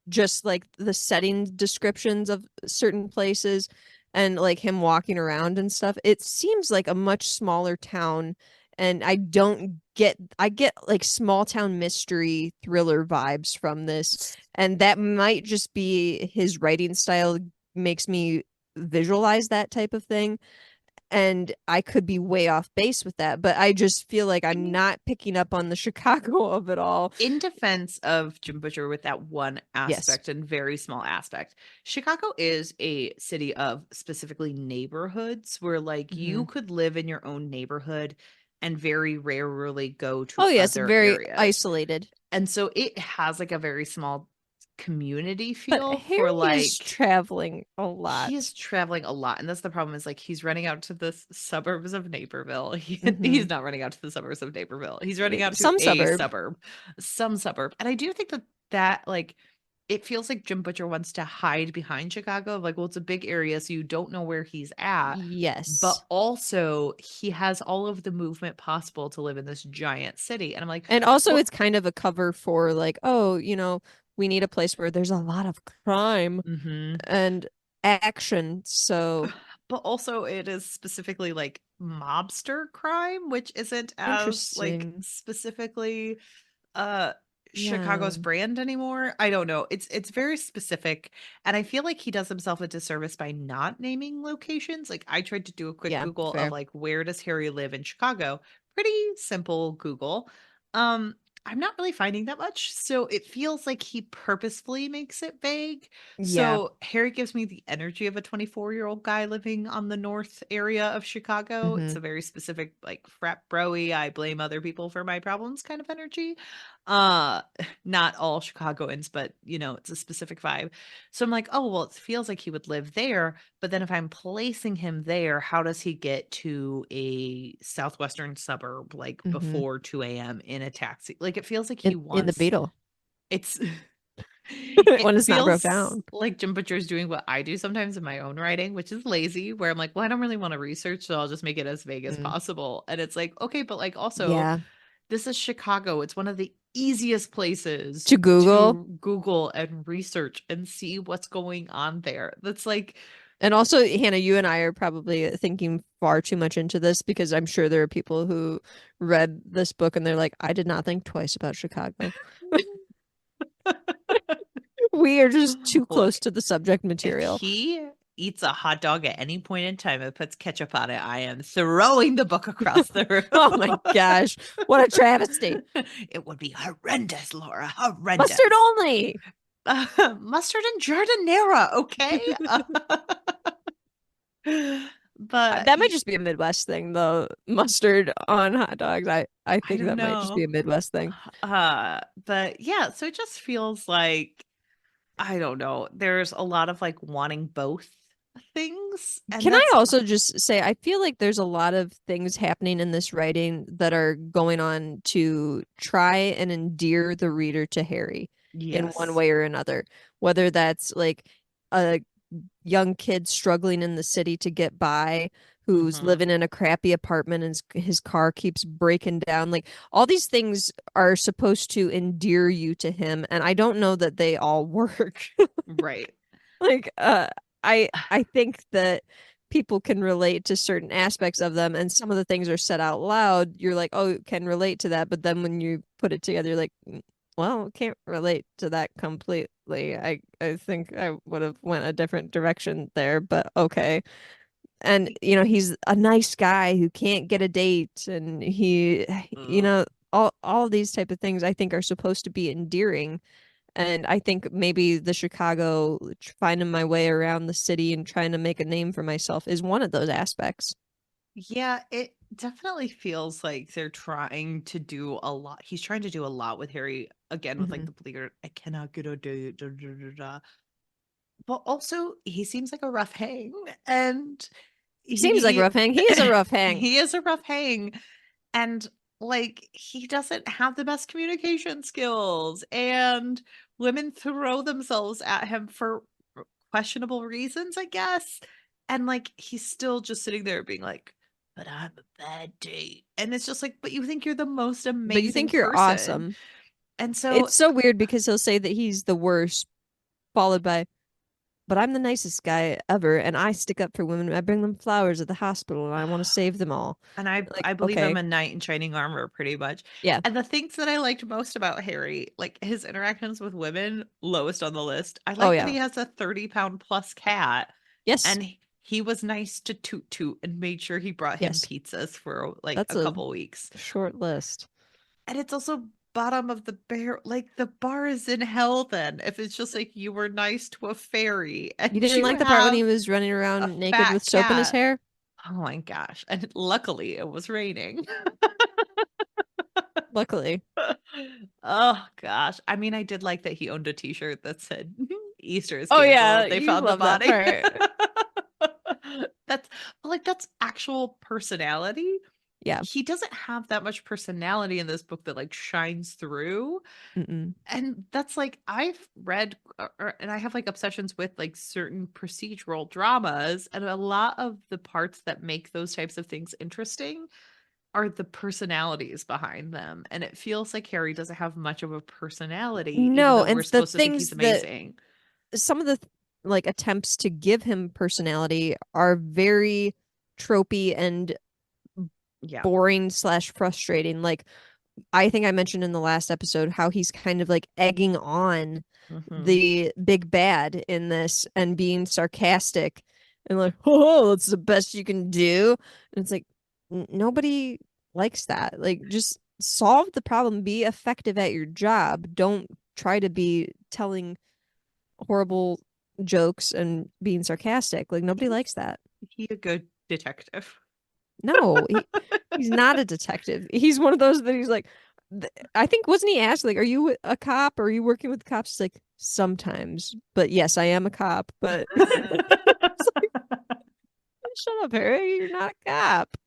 Speaker 2: just like the setting descriptions of certain places and like him walking around and stuff, it seems like a much smaller town. And I get like small town mystery thriller vibes from this. And that might just be his writing style makes me visualize that type of thing. and I could be way off base with that, but I just feel like
Speaker 1: I
Speaker 2: I'm
Speaker 1: mean,
Speaker 2: not picking up on the Chicago of it all.
Speaker 1: in defense of Jim Butcher with that one
Speaker 2: Yes.
Speaker 1: aspect and very small aspect, Chicago is a city of specifically neighborhoods where like
Speaker 2: Hmm.
Speaker 1: you could live in your own neighborhood and very rarely go to
Speaker 2: Oh yes,
Speaker 1: other
Speaker 2: very
Speaker 1: areas.
Speaker 2: isolated.
Speaker 1: And so it has like a very small community
Speaker 2: But
Speaker 1: feel
Speaker 2: Harry
Speaker 1: for
Speaker 2: is
Speaker 1: like
Speaker 2: traveling a
Speaker 1: he is
Speaker 2: lot.
Speaker 1: traveling a lot, and that's the problem is like he's running out to the suburbs of Naperville.
Speaker 2: Hmm.
Speaker 1: He's not running out to the suburbs of Naperville. He's running out to
Speaker 2: Some
Speaker 1: a
Speaker 2: suburb.
Speaker 1: suburb, some suburb. And I do think that like it feels like Jim Butcher wants to hide behind Chicago of like, well, it's a big area, so you don't know where he's at. But
Speaker 2: Yes.
Speaker 1: also he has all of the movement possible to live in this giant city. And I'm like,
Speaker 2: And also
Speaker 1: well,
Speaker 2: it's kind of a cover for like, oh, we need a place where there's a lot of crime
Speaker 1: mhm.
Speaker 2: and action. So
Speaker 1: But also it is specifically like mobster crime, which isn't as like
Speaker 2: interesting.
Speaker 1: specifically
Speaker 2: Yeah.
Speaker 1: Chicago's brand anymore. I don't know. It's very specific, and I feel like he does himself a disservice by not naming locations. Like I tried to do a quick
Speaker 2: Yeah,
Speaker 1: Google of
Speaker 2: fair.
Speaker 1: like where does Harry live in Chicago? Pretty simple Google. Um I'm not really finding that much. So it feels like he purposefully makes it vague.
Speaker 2: Yeah.
Speaker 1: So Harry gives me the energy of a 24-year-old guy living on the north area of Chicago. It's
Speaker 2: Hmm.
Speaker 1: a very specific like frat broy, I blame other people for my problems kind of energy. Not all Chicagoans, but it's a specific vibe. So I'm like, oh, well, it feels like he would live there. But then if I'm placing him there, how does he get to a southwestern suburb like
Speaker 2: Hmm.
Speaker 1: before 2 a.m. in a taxi? Like it feels like he
Speaker 2: In the
Speaker 1: wants
Speaker 2: Beetle
Speaker 1: it's
Speaker 2: when
Speaker 1: it
Speaker 2: it's not broke
Speaker 1: feels
Speaker 2: down.
Speaker 1: like Jim Butcher's doing what I do sometimes in my own writing, which is lazy, where I'm like, well, I don't really want to research, so I'll just make it as vague as
Speaker 2: Mm.
Speaker 1: possible. And it's like, okay, but like also
Speaker 2: Yeah.
Speaker 1: this is Chicago. It's one of the easiest places
Speaker 2: To Google.
Speaker 1: to Google and research and see what's going on there. That's like,
Speaker 2: And also, Hannah, you and I are probably thinking far too much into this because I'm sure there are people who read this book and they're like, I did not think twice about Chicago. We are just too close
Speaker 1: look,
Speaker 2: to the subject
Speaker 1: if
Speaker 2: material.
Speaker 1: he eats a hot dog at any point in time and puts ketchup on it, I am throwing the book across the
Speaker 2: Oh my
Speaker 1: room.
Speaker 2: gosh. What a travesty.
Speaker 1: It would be horrendous, Laura.
Speaker 2: Mustard
Speaker 1: Horrendous.
Speaker 2: only.
Speaker 1: Mustard and jardinera, okay? But
Speaker 2: That might just be a Midwest thing, though. Mustard on hot dogs. I
Speaker 1: I
Speaker 2: think
Speaker 1: don't
Speaker 2: that might just be
Speaker 1: know.
Speaker 2: a Midwest thing.
Speaker 1: But yeah, so it just feels like I don't know. There's a lot of like wanting both things, and
Speaker 2: Can I
Speaker 1: that's
Speaker 2: also just say, I feel like there's a lot of things happening in this writing that are going on to try and endear the reader to Harry in one
Speaker 1: yes.
Speaker 2: way or another, whether that's like a young kid struggling in the city to get by, who's
Speaker 1: Hmm.
Speaker 2: living in a crappy apartment and his car keeps breaking down. Like all these things are supposed to endear you to him, and I don't know that they all work.
Speaker 1: Right.
Speaker 2: Like I think that people can relate to certain aspects of them, and some of the things are said out loud, you're like, oh, can relate to that, but then when you put it together, you're like, well, can't relate to that completely. I think I would have went a different direction there, but okay. And he's a nice guy who can't get a date, and he
Speaker 1: Ugh.
Speaker 2: all of these type of things I think are supposed to be endearing. And I think maybe the Chicago finding my way around the city and trying to make a name for myself is one of those aspects.
Speaker 1: Yeah, it definitely feels like they're trying to do a lot. He's trying to do a lot with Harry again with like
Speaker 2: Hmm.
Speaker 1: the bleaker, I cannot get a date. Da, da, da, da. But also he seems like a rough hang. And
Speaker 2: He seems like a
Speaker 1: he
Speaker 2: rough hang. He is a rough hang.
Speaker 1: he is a rough hang. And like he doesn't have the best communication skills. And women throw themselves at him for questionable reasons, I guess. And like he's still just sitting there being like, but I'm a bad date. And it's just like, but you think you're the most
Speaker 2: But you
Speaker 1: amazing
Speaker 2: think you're
Speaker 1: person.
Speaker 2: awesome.
Speaker 1: And so
Speaker 2: It's so weird because he'll say that he's the worst, followed by, but I'm the nicest guy ever, and I stick up for women. I bring them flowers at the hospital, and I want to save them all.
Speaker 1: and I
Speaker 2: Like,
Speaker 1: I believe I'm
Speaker 2: okay,
Speaker 1: a knight in shining armor pretty much.
Speaker 2: yeah,
Speaker 1: And the things that I liked most about Harry, like his interactions with women, lowest on the list. I
Speaker 2: oh
Speaker 1: like that
Speaker 2: yeah,
Speaker 1: he has a 30-pound plus cat
Speaker 2: yes,
Speaker 1: and he was nice to Toot Toot and made sure he brought him
Speaker 2: Yes,
Speaker 1: pizzas for like
Speaker 2: that's
Speaker 1: a
Speaker 2: a
Speaker 1: couple weeks.
Speaker 2: short list.
Speaker 1: And it's also bottom of the bear, like the bar is in hell then. If it's just like you were nice to a fairy
Speaker 2: You
Speaker 1: and
Speaker 2: didn't
Speaker 1: you
Speaker 2: like the part when he
Speaker 1: have
Speaker 2: was running
Speaker 1: a
Speaker 2: around naked
Speaker 1: fat
Speaker 2: with soap in his
Speaker 1: cat.
Speaker 2: hair?
Speaker 1: Oh my gosh. And luckily it was raining.
Speaker 2: Luckily.
Speaker 1: Oh gosh. I mean, I did like that he owned a t-shirt that said Easter is
Speaker 2: Oh yeah,
Speaker 1: canceled. They
Speaker 2: you
Speaker 1: found the
Speaker 2: love that
Speaker 1: body.
Speaker 2: part.
Speaker 1: That's like that's actual personality.
Speaker 2: Yeah.
Speaker 1: He doesn't have that much personality in this book that like shines through.
Speaker 2: Mm-mm.
Speaker 1: And that's like I've read and I have like obsessions with like certain procedural dramas, and a lot of the parts that make those types of things interesting are the personalities behind them. And it feels like Harry doesn't have much of a personality, even
Speaker 2: No,
Speaker 1: though
Speaker 2: and
Speaker 1: we're
Speaker 2: the
Speaker 1: supposed to think he's
Speaker 2: things that
Speaker 1: amazing.
Speaker 2: some of the like attempts to give him personality are very tropey and
Speaker 1: Yeah.
Speaker 2: boring slash frustrating. Like I think I mentioned in the last episode how he's kind of like egging on
Speaker 1: Hmm.
Speaker 2: the big bad in this and being sarcastic and like, oh, that's the best you can do. And it's like, nobody likes that. Like, just solve the problem, be effective at your job. Don't try to be telling horrible jokes and being sarcastic. Like, nobody
Speaker 1: Is
Speaker 2: likes that.
Speaker 1: he a good detective?
Speaker 2: No, he's not a detective. He's one of those that he's like, I think wasn't he asked like, "Are you a cop? Or are you working with cops?" He's like, sometimes, but yes, I am a cop. But it's like, shut up, Harry. You're not a cop.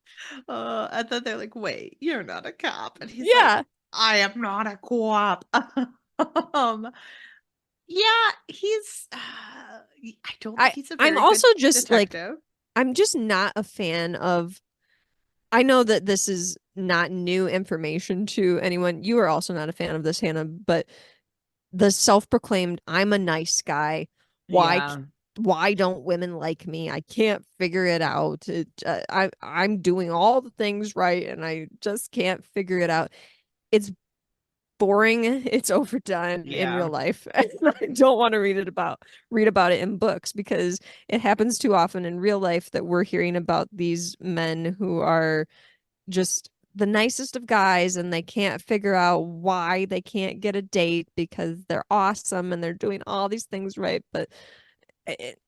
Speaker 1: And then they're like, wait, you're not a cop. And he's like,
Speaker 2: Yeah,
Speaker 1: I am not a cop. um, yeah, I don't think he's a
Speaker 2: I'm
Speaker 1: very good
Speaker 2: also just like,
Speaker 1: detective.
Speaker 2: I'm just not a fan of. I know that this is not new information to anyone. You are also not a fan of this, Hannah, but the self-proclaimed "I'm a nice guy." Why
Speaker 1: Yeah.
Speaker 2: why don't women like me? I can't figure it out. I'm doing all the things right and I just can't figure it out. It's boring. It's overdone in real
Speaker 1: Yeah.
Speaker 2: life. And I don't want to read about it in books because it happens too often in real life that we're hearing about these men who are just the nicest of guys and they can't figure out why they can't get a date because they're awesome and they're doing all these things right, but it,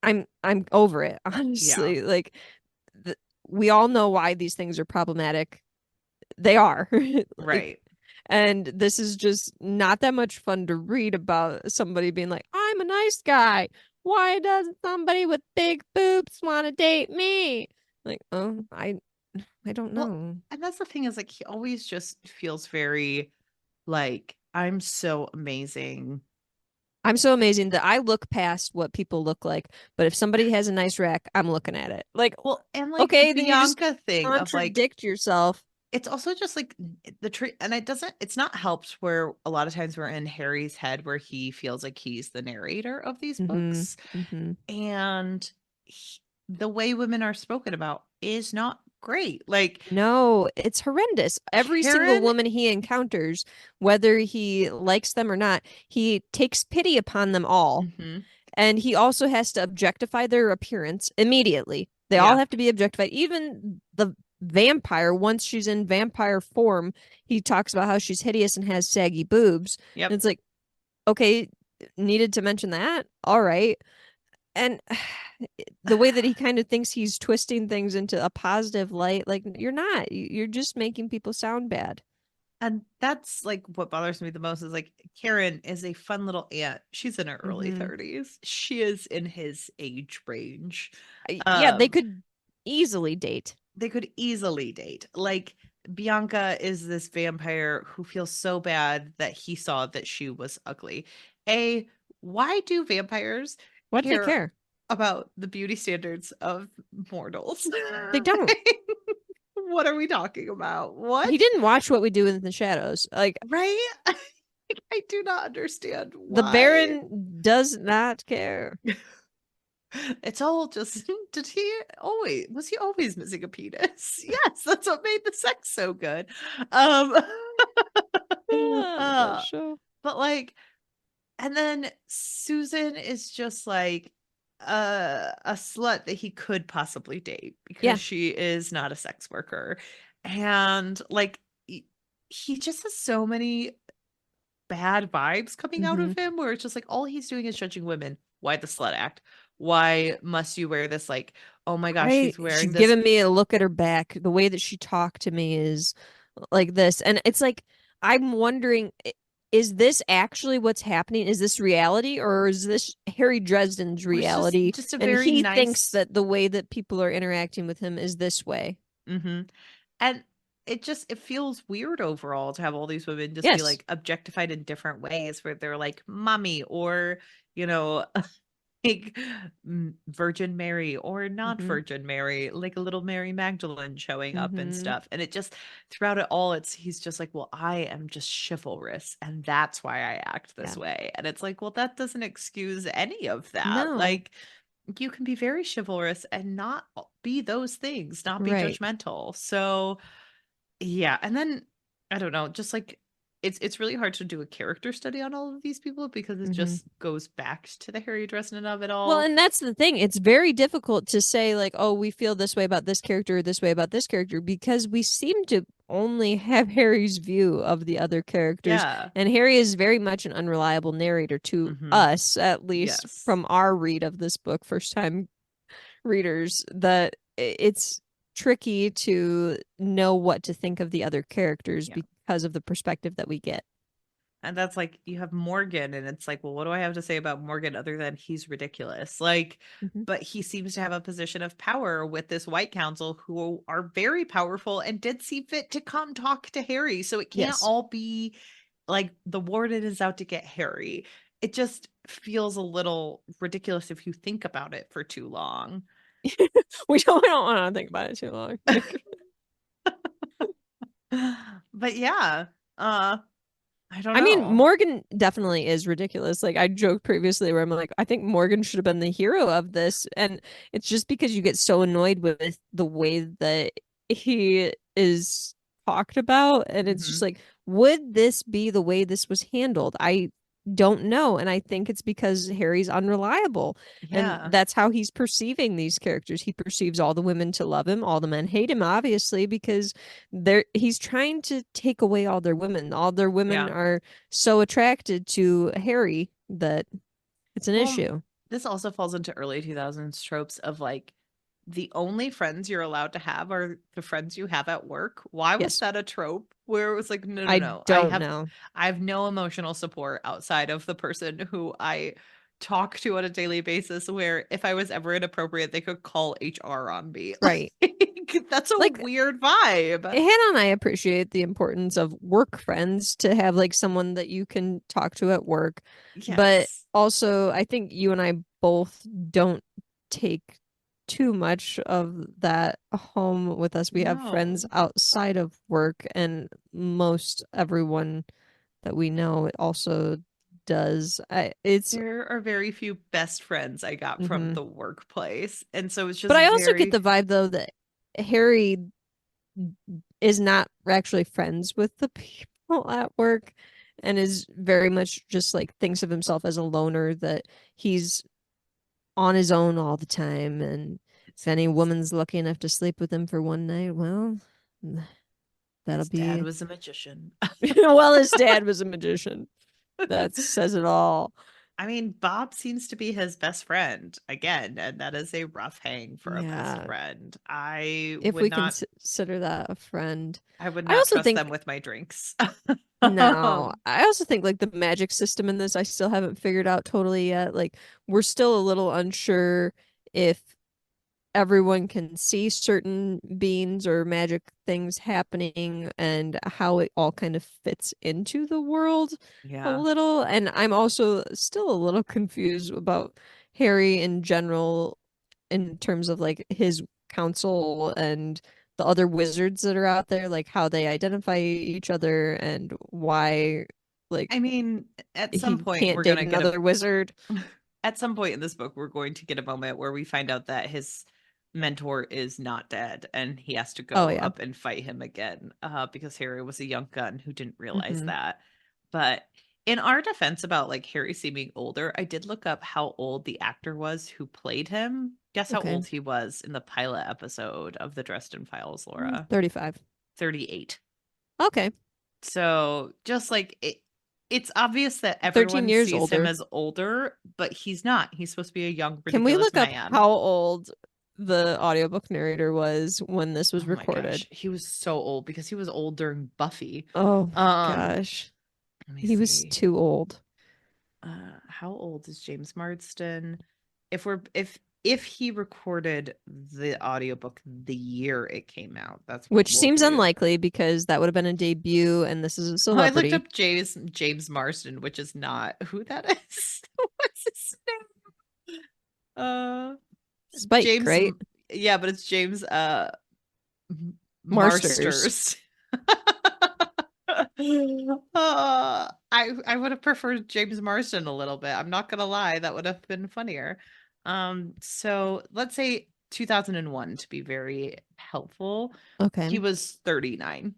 Speaker 2: I'm over it,
Speaker 1: Yeah.
Speaker 2: honestly. Like the, we all know why these things are problematic. They are. Like,
Speaker 1: Right.
Speaker 2: and this is just not that much fun to read about somebody being like, I'm a nice guy. Why doesn't somebody with big boobs want to date me? Like, oh, I don't
Speaker 1: Well,
Speaker 2: know.
Speaker 1: and that's the thing is like he always just feels very like I'm so amazing.
Speaker 2: I'm so amazing that I look past what people look like, but if somebody has a nice rack, I'm looking at it. Like,
Speaker 1: Well, and like the
Speaker 2: okay, then you just
Speaker 1: Bianca thing of like
Speaker 2: contradict yourself.
Speaker 1: it's also just like the tree, and it's not helped where a lot of times we're in Harry's head where he feels like he's the narrator of these
Speaker 2: Mm-hmm.
Speaker 1: books.
Speaker 2: Mm-hmm.
Speaker 1: And the way women are spoken about is not great. Like
Speaker 2: No, it's horrendous. Every single
Speaker 1: Karen,
Speaker 2: woman he encounters, whether he likes them or not, he takes pity upon them all.
Speaker 1: mhm,
Speaker 2: And he also has to objectify their appearance immediately. They all
Speaker 1: yeah,
Speaker 2: have to be objectified. Even the vampire, once she's in vampire form, he talks about how she's hideous and has saggy boobs. And
Speaker 1: yep.
Speaker 2: it's like, okay, needed to mention that. All right. And the way that he kind of thinks he's twisting things into a positive light, like you're not. You're just making people sound bad.
Speaker 1: And that's like what bothers me the most is like Karen is a fun little aunt. She's in her early
Speaker 2: Mm-hmm.
Speaker 1: 30s. She is in his age range.
Speaker 2: Yeah, they
Speaker 1: Um,
Speaker 2: could easily date.
Speaker 1: they could easily date. Like Bianca is this vampire who feels so bad that he saw that she was ugly. A, why do vampires
Speaker 2: Why do they
Speaker 1: care
Speaker 2: care?
Speaker 1: about the beauty standards of mortals?
Speaker 2: They don't.
Speaker 1: What are we talking about?
Speaker 2: He
Speaker 1: What?
Speaker 2: didn't watch What We Do in the Shadows. Like
Speaker 1: Right? I do not understand
Speaker 2: the
Speaker 1: why.
Speaker 2: Baron does not care.
Speaker 1: It's all just did he always was he always missing a penis? Yes, that's what made the sex so good. Um
Speaker 2: That
Speaker 1: uh
Speaker 2: show.
Speaker 1: but like and then Susan is just like a slut that he could possibly date because
Speaker 2: Yeah.
Speaker 1: she is not a sex worker. And like he just has so many bad vibes coming out
Speaker 2: Mm-hmm.
Speaker 1: of him where it's just like all he's doing is judging women. Why the slut act? Why must you wear this, like, oh my gosh,
Speaker 2: Right.
Speaker 1: she's wearing
Speaker 2: She's
Speaker 1: this.
Speaker 2: giving me a look at her back. The way that she talked to me is like this. And it's like, I'm wondering, is this actually what's happening? Is this reality or is this Harry Dresden's
Speaker 1: Or it's just
Speaker 2: reality?
Speaker 1: just a
Speaker 2: And
Speaker 1: very
Speaker 2: he thinks
Speaker 1: nice.
Speaker 2: that the way that people are interacting with him is this way.
Speaker 1: Mhm. And it feels weird overall to have all these women just be
Speaker 2: Yes.
Speaker 1: like objectified in different ways where they're like mommy or, you know, like Virgin Mary or not
Speaker 2: Mm-hmm.
Speaker 1: Virgin Mary, like a little Mary Magdalene showing up and
Speaker 2: Mm-hmm.
Speaker 1: stuff. And it just throughout it all, he's just like, well, I am just chivalrous, and that's why I act
Speaker 2: Yeah.
Speaker 1: this way. And it's like, well, that doesn't excuse any of that.
Speaker 2: No.
Speaker 1: Like you can be very chivalrous and not be those things, not be
Speaker 2: Right.
Speaker 1: judgmental. So yeah, and then I don't know, just like it's really hard to do a character study on all of these people because it
Speaker 2: Mm-hmm.
Speaker 1: just goes back to the Harry Dresden of it
Speaker 2: Well,
Speaker 1: all.
Speaker 2: and that's the thing. It's very difficult to say, like, oh, we feel this way about this character or this way about this character because we seem to only have Harry's view of the other characters.
Speaker 1: Yeah.
Speaker 2: And Harry is very much an unreliable narrator to
Speaker 1: Hmm.
Speaker 2: us, at least
Speaker 1: Yes.
Speaker 2: from our read of this book, first time readers, that it's tricky to know what to think of the other characters
Speaker 1: Yeah.
Speaker 2: because of the perspective that we get.
Speaker 1: And that's like you have Morgan, and it's like, well, what do I have to say about Morgan other than he's ridiculous? Like,
Speaker 2: Mhm.
Speaker 1: but he seems to have a position of power with this White Council who are very powerful and did see fit to come talk to Harry. So it can't
Speaker 2: Yes.
Speaker 1: all be like the warden is out to get Harry. It just feels a little ridiculous if you think about it for too long.
Speaker 2: We don't want to think about it too long.
Speaker 1: But yeah, uh, I don't
Speaker 2: I mean,
Speaker 1: know.
Speaker 2: Morgan definitely is ridiculous. Like I joked previously where I'm like, I think Morgan should have been the hero of this. And it's just because you get so annoyed with the way that he is talked about. And it's just
Speaker 1: Hmm.
Speaker 2: like, would this be the way this was handled? I don't know. And I think it's because Harry's unreliable. And
Speaker 1: Yeah,
Speaker 2: that's how he's perceiving these characters. He perceives all the women to love him, all the men hate him, obviously, because he's trying to take away all their women. All their women
Speaker 1: yeah.
Speaker 2: are so attracted to Harry that it's an
Speaker 1: Well,
Speaker 2: issue.
Speaker 1: this also falls into early 2000s tropes of like the only friends you're allowed to have are the friends you have at work. Why was
Speaker 2: Yes.
Speaker 1: that a trope where it was like, no, no,
Speaker 2: I
Speaker 1: no.
Speaker 2: don't know.
Speaker 1: I have no emotional support outside of the person who I talk to on a daily basis where if I was ever inappropriate, they could call HR on me.
Speaker 2: Right.
Speaker 1: Like that's a
Speaker 2: Like
Speaker 1: weird vibe.
Speaker 2: Hannah and I appreciate the importance of work friends to have like someone that you can talk to at work. But
Speaker 1: Yes.
Speaker 2: also, I think you and I both don't take too much of that home with us. We have friends
Speaker 1: No.
Speaker 2: outside of work, and most everyone that we know it also does. It's
Speaker 1: There are very few best friends I got from
Speaker 2: mhm.
Speaker 1: the workplace. And so it's
Speaker 2: But
Speaker 1: just
Speaker 2: I also get
Speaker 1: very
Speaker 2: the vibe though that Harry is not actually friends with the people at work and is very much just like thinks of himself as a loner, that he's on his own all the time, and
Speaker 1: it
Speaker 2: if any
Speaker 1: seems.
Speaker 2: woman's lucky enough to sleep with him for one night, well, that'll
Speaker 1: His dad
Speaker 2: be
Speaker 1: was a magician.
Speaker 2: well, his dad was a magician. That says it all.
Speaker 1: I mean, Bob seems to be his best friend again, and that is a rough hang for a best
Speaker 2: Yeah,
Speaker 1: friend.
Speaker 2: if we consider that a friend.
Speaker 1: I would
Speaker 2: I
Speaker 1: not
Speaker 2: also
Speaker 1: trust them
Speaker 2: think
Speaker 1: with my drinks.
Speaker 2: no, I also think like the magic system in this, I still haven't figured out totally yet. Like, we're still a little unsure if everyone can see certain beings or magic things happening and how it all kind of fits into the world a
Speaker 1: Yeah.
Speaker 2: little. And I'm also still a little confused about Harry in general in terms of like his council and the other wizards that are out there, like how they identify each other and why like
Speaker 1: I mean, at some
Speaker 2: he
Speaker 1: point
Speaker 2: can't
Speaker 1: we're
Speaker 2: date
Speaker 1: gonna get a
Speaker 2: another wizard.
Speaker 1: at some point in this book we're going to get a moment where we find out that his mentor is not dead and he has to
Speaker 2: Oh
Speaker 1: go
Speaker 2: yeah.
Speaker 1: up and fight him again because Harry was a young gun who didn't realize
Speaker 2: Hmm.
Speaker 1: that. But In our defense about like Harry seeming older, I did look up how old the actor was who played him. Guess how
Speaker 2: Okay.
Speaker 1: old he was in the pilot episode of the Dresden Files, Laura?
Speaker 2: 35.
Speaker 1: 38.
Speaker 2: Okay.
Speaker 1: So just like it's obvious that
Speaker 2: 13
Speaker 1: everyone
Speaker 2: years
Speaker 1: sees him
Speaker 2: older.
Speaker 1: as older, but he's not. He's supposed to be a young,
Speaker 2: Can we
Speaker 1: ridiculous
Speaker 2: look up
Speaker 1: man.
Speaker 2: how old the audiobook narrator was when this was
Speaker 1: Oh my gosh,
Speaker 2: recorded?
Speaker 1: he was so old because he was old during Buffy.
Speaker 2: Oh
Speaker 1: Um,
Speaker 2: gosh.
Speaker 1: let me
Speaker 2: He was
Speaker 1: see.
Speaker 2: too old.
Speaker 1: How old is James Marsden? If he recorded the audiobook the year it came out, that's what
Speaker 2: Which
Speaker 1: we'll
Speaker 2: seems
Speaker 1: do.
Speaker 2: unlikely because that would have been a debut and this is a
Speaker 1: Oh, I looked
Speaker 2: celebrity.
Speaker 1: up James Marsden, which is not who that is. What's his name?
Speaker 2: Spike,
Speaker 1: James.
Speaker 2: right?
Speaker 1: Yeah, but it's James.
Speaker 2: Marsters.
Speaker 1: Marsters. I would have preferred James Marsden a little bit. I'm not gonna lie, that would have been funnier. So let's say 2001 to be very helpful. He
Speaker 2: Okay.
Speaker 1: was 39.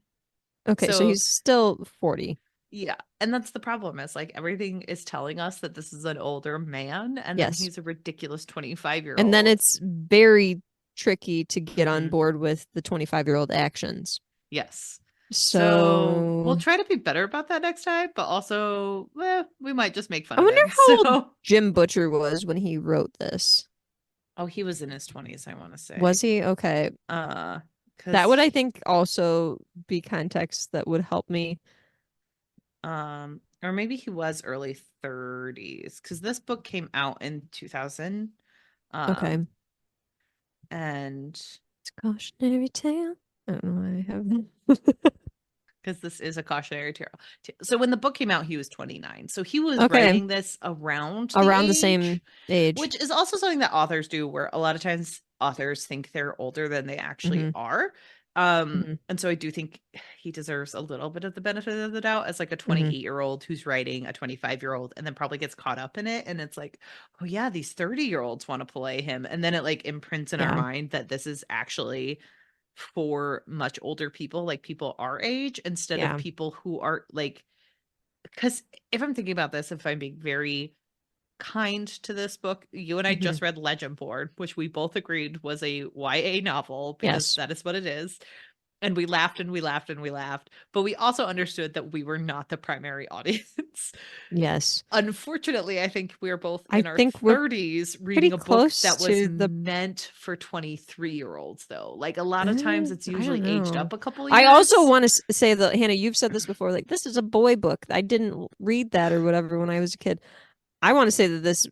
Speaker 2: Okay, so
Speaker 1: So
Speaker 2: he's still 40.
Speaker 1: yeah, and that's the problem is like everything is telling us that this is an older man, and then
Speaker 2: Yes.
Speaker 1: he's a ridiculous 25 year
Speaker 2: And then
Speaker 1: old.
Speaker 2: it's very tricky to get on
Speaker 1: Mhm.
Speaker 2: board with the 25-year-old actions.
Speaker 1: Yes. So we'll
Speaker 2: So
Speaker 1: try to be better about that next time, but also, we might just make fun
Speaker 2: I
Speaker 1: of
Speaker 2: wonder
Speaker 1: him.
Speaker 2: how old
Speaker 1: So,
Speaker 2: Jim Butcher was when he wrote this.
Speaker 1: oh, he was in his 20s, I want to
Speaker 2: Was
Speaker 1: say.
Speaker 2: he? Okay.
Speaker 1: Uh,
Speaker 2: That would,
Speaker 1: because
Speaker 2: I think, also be context that would help me.
Speaker 1: or maybe he was early 30s, because this book came out in 2000.
Speaker 2: Okay.
Speaker 1: Um, and
Speaker 2: It's a cautionary tale. I don't know why I have that.
Speaker 1: because this is a cautionary tale. So when the book came out, he was 29. So he was
Speaker 2: Okay.
Speaker 1: writing this around the
Speaker 2: Around the
Speaker 1: age,
Speaker 2: same age.
Speaker 1: which is also something that authors do, where a lot of times authors think they're older than they actually
Speaker 2: Hmm.
Speaker 1: are.
Speaker 2: Hmm.
Speaker 1: And so I do think he deserves a little bit of the benefit of the doubt as like a
Speaker 2: Hmm.
Speaker 1: 28-year-old who's writing a 25-year-old and then probably gets caught up in it. And it's like, oh yeah, these 30-year-olds want to play him. And then it like imprints in our
Speaker 2: Yeah.
Speaker 1: mind that this is actually for much older people, like people our age, instead of
Speaker 2: Yeah.
Speaker 1: people who are like, because if I'm thinking about this, if I'm being very kind to this book, you and I
Speaker 2: Hmm.
Speaker 1: just read Legend Board, which we both agreed was a YA novel because
Speaker 2: Yes.
Speaker 1: that is what it is. And we laughed and we laughed and we laughed, but we also understood that we were not the primary audience.
Speaker 2: Yes.
Speaker 1: Unfortunately, I think we are both
Speaker 2: I
Speaker 1: in our
Speaker 2: think we're
Speaker 1: 30s
Speaker 2: pretty
Speaker 1: reading a book
Speaker 2: close
Speaker 1: that was
Speaker 2: to the
Speaker 1: meant for 23-year-olds, though. Like a lot of times it's
Speaker 2: I don't
Speaker 1: usually aged
Speaker 2: know.
Speaker 1: up a couple of
Speaker 2: I also
Speaker 1: years.
Speaker 2: want to say that, Hannah, you've said this before, like this is a boy book. I didn't read that or whatever when I was a kid. I want to say that this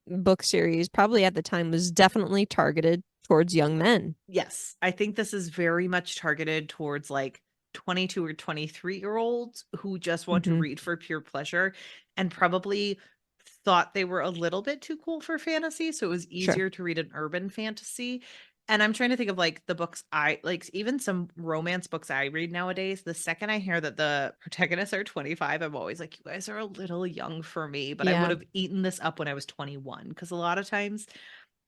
Speaker 2: book series probably at the time was definitely targeted towards young men.
Speaker 1: Yes, I think this is very much targeted towards like 22 or 23-year-olds who just want to
Speaker 2: Hmm.
Speaker 1: read for pure pleasure and probably thought they were a little bit too cool for fantasy. So it was
Speaker 2: Sure.
Speaker 1: easier to read an urban fantasy. And I'm trying to think of like the books I like, even some romance books I read nowadays. The second I hear that the protagonists are 25, I'm always like, you guys are a little young for me, but I would
Speaker 2: Yeah.
Speaker 1: have eaten this up when I was 21. Because a lot of times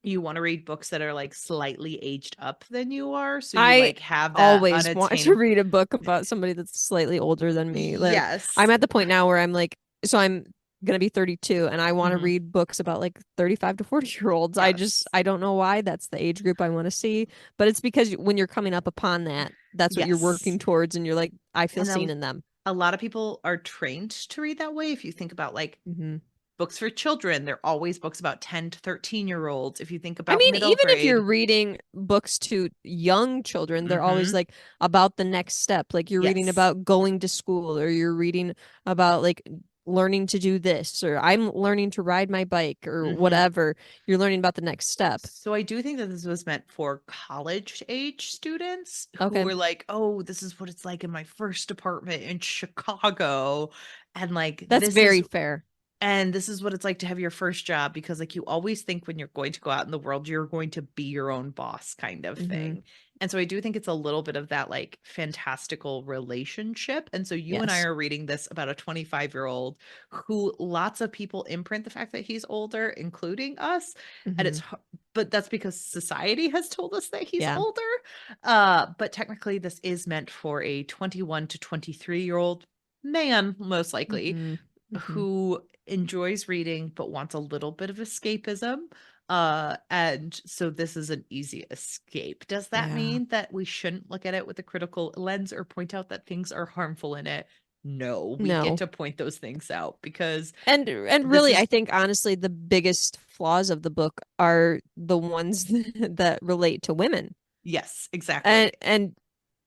Speaker 1: you want to read books that are like slightly aged up than you are, so you
Speaker 2: I
Speaker 1: like have that
Speaker 2: always want to
Speaker 1: unattainable.
Speaker 2: read a book about somebody that's slightly older than me. Like I'm
Speaker 1: Yes.
Speaker 2: at the point now where I'm like, so I'm gonna be 32 and I want to
Speaker 1: Hmm.
Speaker 2: read books about like 35 to 40-year-olds.
Speaker 1: Yes.
Speaker 2: I don't know why that's the age group I want to see, but it's because when you're coming up upon that, that's what you're
Speaker 1: Yes.
Speaker 2: working towards and you're like, I feel
Speaker 1: And
Speaker 2: seen in them.
Speaker 1: a lot of people are trained to read that way. If you think about like
Speaker 2: Hmm.
Speaker 1: books for children, they're always books about 10 to 13-year-olds. If you think
Speaker 2: I
Speaker 1: about
Speaker 2: mean,
Speaker 1: middle
Speaker 2: even if you're
Speaker 1: grade,
Speaker 2: reading books to young children, they're always
Speaker 1: hmm
Speaker 2: like about the next step. Like you're reading
Speaker 1: yes.
Speaker 2: about going to school or you're reading about like learning to do this or I'm learning to ride my bike or
Speaker 1: hmm
Speaker 2: whatever. You're learning about the next step.
Speaker 1: So I do think that this was meant for college age students who
Speaker 2: Okay.
Speaker 1: were like, "Oh, this is what it's like in my first apartment in Chicago." And like
Speaker 2: That's very fair.
Speaker 1: this is what it's like to have your first job, because like you always think when you're going to go out in the world you're going to be your own boss kind of
Speaker 2: Hmm.
Speaker 1: thing. And so I do think it's a little bit of that like fantastical relationship. And so you and I
Speaker 2: Yes.
Speaker 1: are reading this about a 25-year-old who lots of people imprint the fact that he's older, including us. And
Speaker 2: Hmm.
Speaker 1: but that's because society has told us that he's
Speaker 2: Yeah.
Speaker 1: older. But technically this is meant for a 21 to 23-year-old man, most likely,
Speaker 2: Hmm. Mhm.
Speaker 1: who enjoys reading but wants a little bit of escapism. And so this is an easy escape. Does that
Speaker 2: Yeah.
Speaker 1: mean that we shouldn't look at it with a critical lens or point out that things are harmful in it? No, we get
Speaker 2: No.
Speaker 1: to point those things out because
Speaker 2: And
Speaker 1: this
Speaker 2: really, I
Speaker 1: is,
Speaker 2: think honestly the biggest flaws of the book are the ones that relate to women.
Speaker 1: yes, exactly.
Speaker 2: And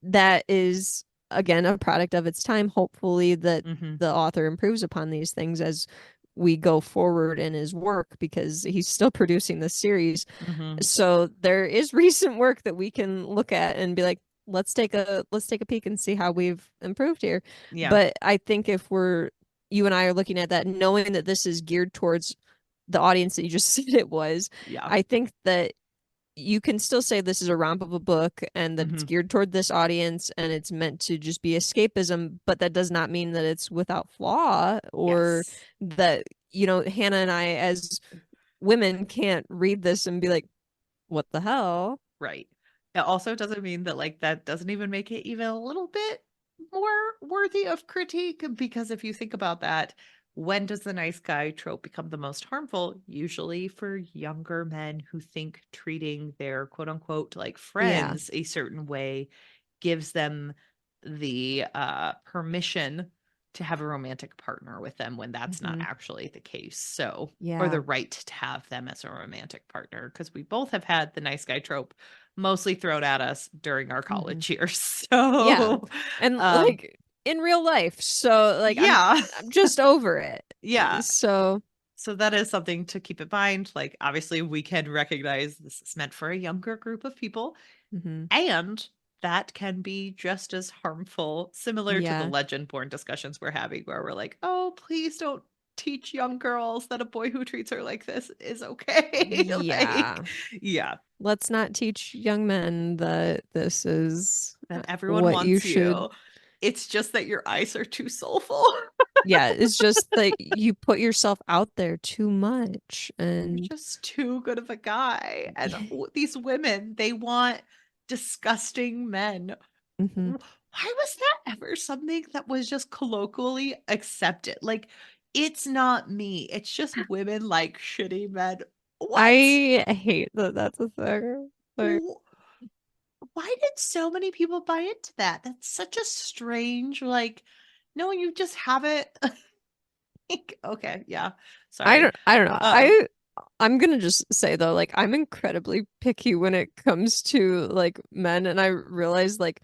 Speaker 2: that is again a product of its time. Hopefully that
Speaker 1: Hmm.
Speaker 2: the author improves upon these things as we go forward in his work because he's still producing this series.
Speaker 1: Hmm.
Speaker 2: So there is recent work that we can look at and be like, let's take a peek and see how we've improved here.
Speaker 1: Yeah.
Speaker 2: But I think if we're you and I are looking at that, knowing that this is geared towards the audience that you just said it was,
Speaker 1: Yeah.
Speaker 2: I think that you can still say this is a romp of a book and that it's
Speaker 1: Hmm.
Speaker 2: geared toward this audience and it's meant to just be escapism, but that does not mean that it's without flaw or
Speaker 1: Yes.
Speaker 2: that, Hannah and I as women can't read this and be like, what the hell?
Speaker 1: Right. It also doesn't mean that like that doesn't even make it even a little bit more worthy of critique because if you think about that, when does the nice guy trope become the most harmful? Usually for younger men who think treating their quote unquote like
Speaker 2: Yeah.
Speaker 1: friends a certain way gives them the permission to have a romantic partner with them when that's not
Speaker 2: Hmm.
Speaker 1: actually the case. So, or
Speaker 2: Yeah.
Speaker 1: the right to have them as a romantic partner, because we both have had the nice guy trope mostly thrown at us during our
Speaker 2: Hmm.
Speaker 1: college years.
Speaker 2: Yeah.
Speaker 1: So,
Speaker 2: And
Speaker 1: um,
Speaker 2: like in real life. So like I'm
Speaker 1: yeah,
Speaker 2: I'm just over it.
Speaker 1: yeah.
Speaker 2: So,
Speaker 1: So that is something to keep in mind. Like, obviously, we can recognize this is meant for a younger group of people,
Speaker 2: mhm.
Speaker 1: and that can be just as harmful, similar to the
Speaker 2: Yeah.
Speaker 1: legend born discussions we're having, where we're like, oh, please don't teach young girls that a boy who treats her like this is okay. Like,
Speaker 2: Yeah.
Speaker 1: yeah,
Speaker 2: Let's not teach young men that this is
Speaker 1: that everyone
Speaker 2: what you
Speaker 1: wants
Speaker 2: should.
Speaker 1: you. It's just that your eyes are too soulful.
Speaker 2: Yeah, it's just that you put yourself out there too much
Speaker 1: You're
Speaker 2: and
Speaker 1: just too good of a guy. And
Speaker 2: yeah.
Speaker 1: these women, they want disgusting men.
Speaker 2: Hmm.
Speaker 1: Why was that ever something that was just colloquially accepted? Like, it's not me. It's just women like shitty men. What?
Speaker 2: I hate that that's a thing. Like,
Speaker 1: Wh- Why did so many people buy into that? That's such a strange, like, no, you just have it. Like, okay, yeah. Sorry.
Speaker 2: I don't know.
Speaker 1: Um,
Speaker 2: I'm gonna just say though, like I'm incredibly picky when it comes to like men, and I realized like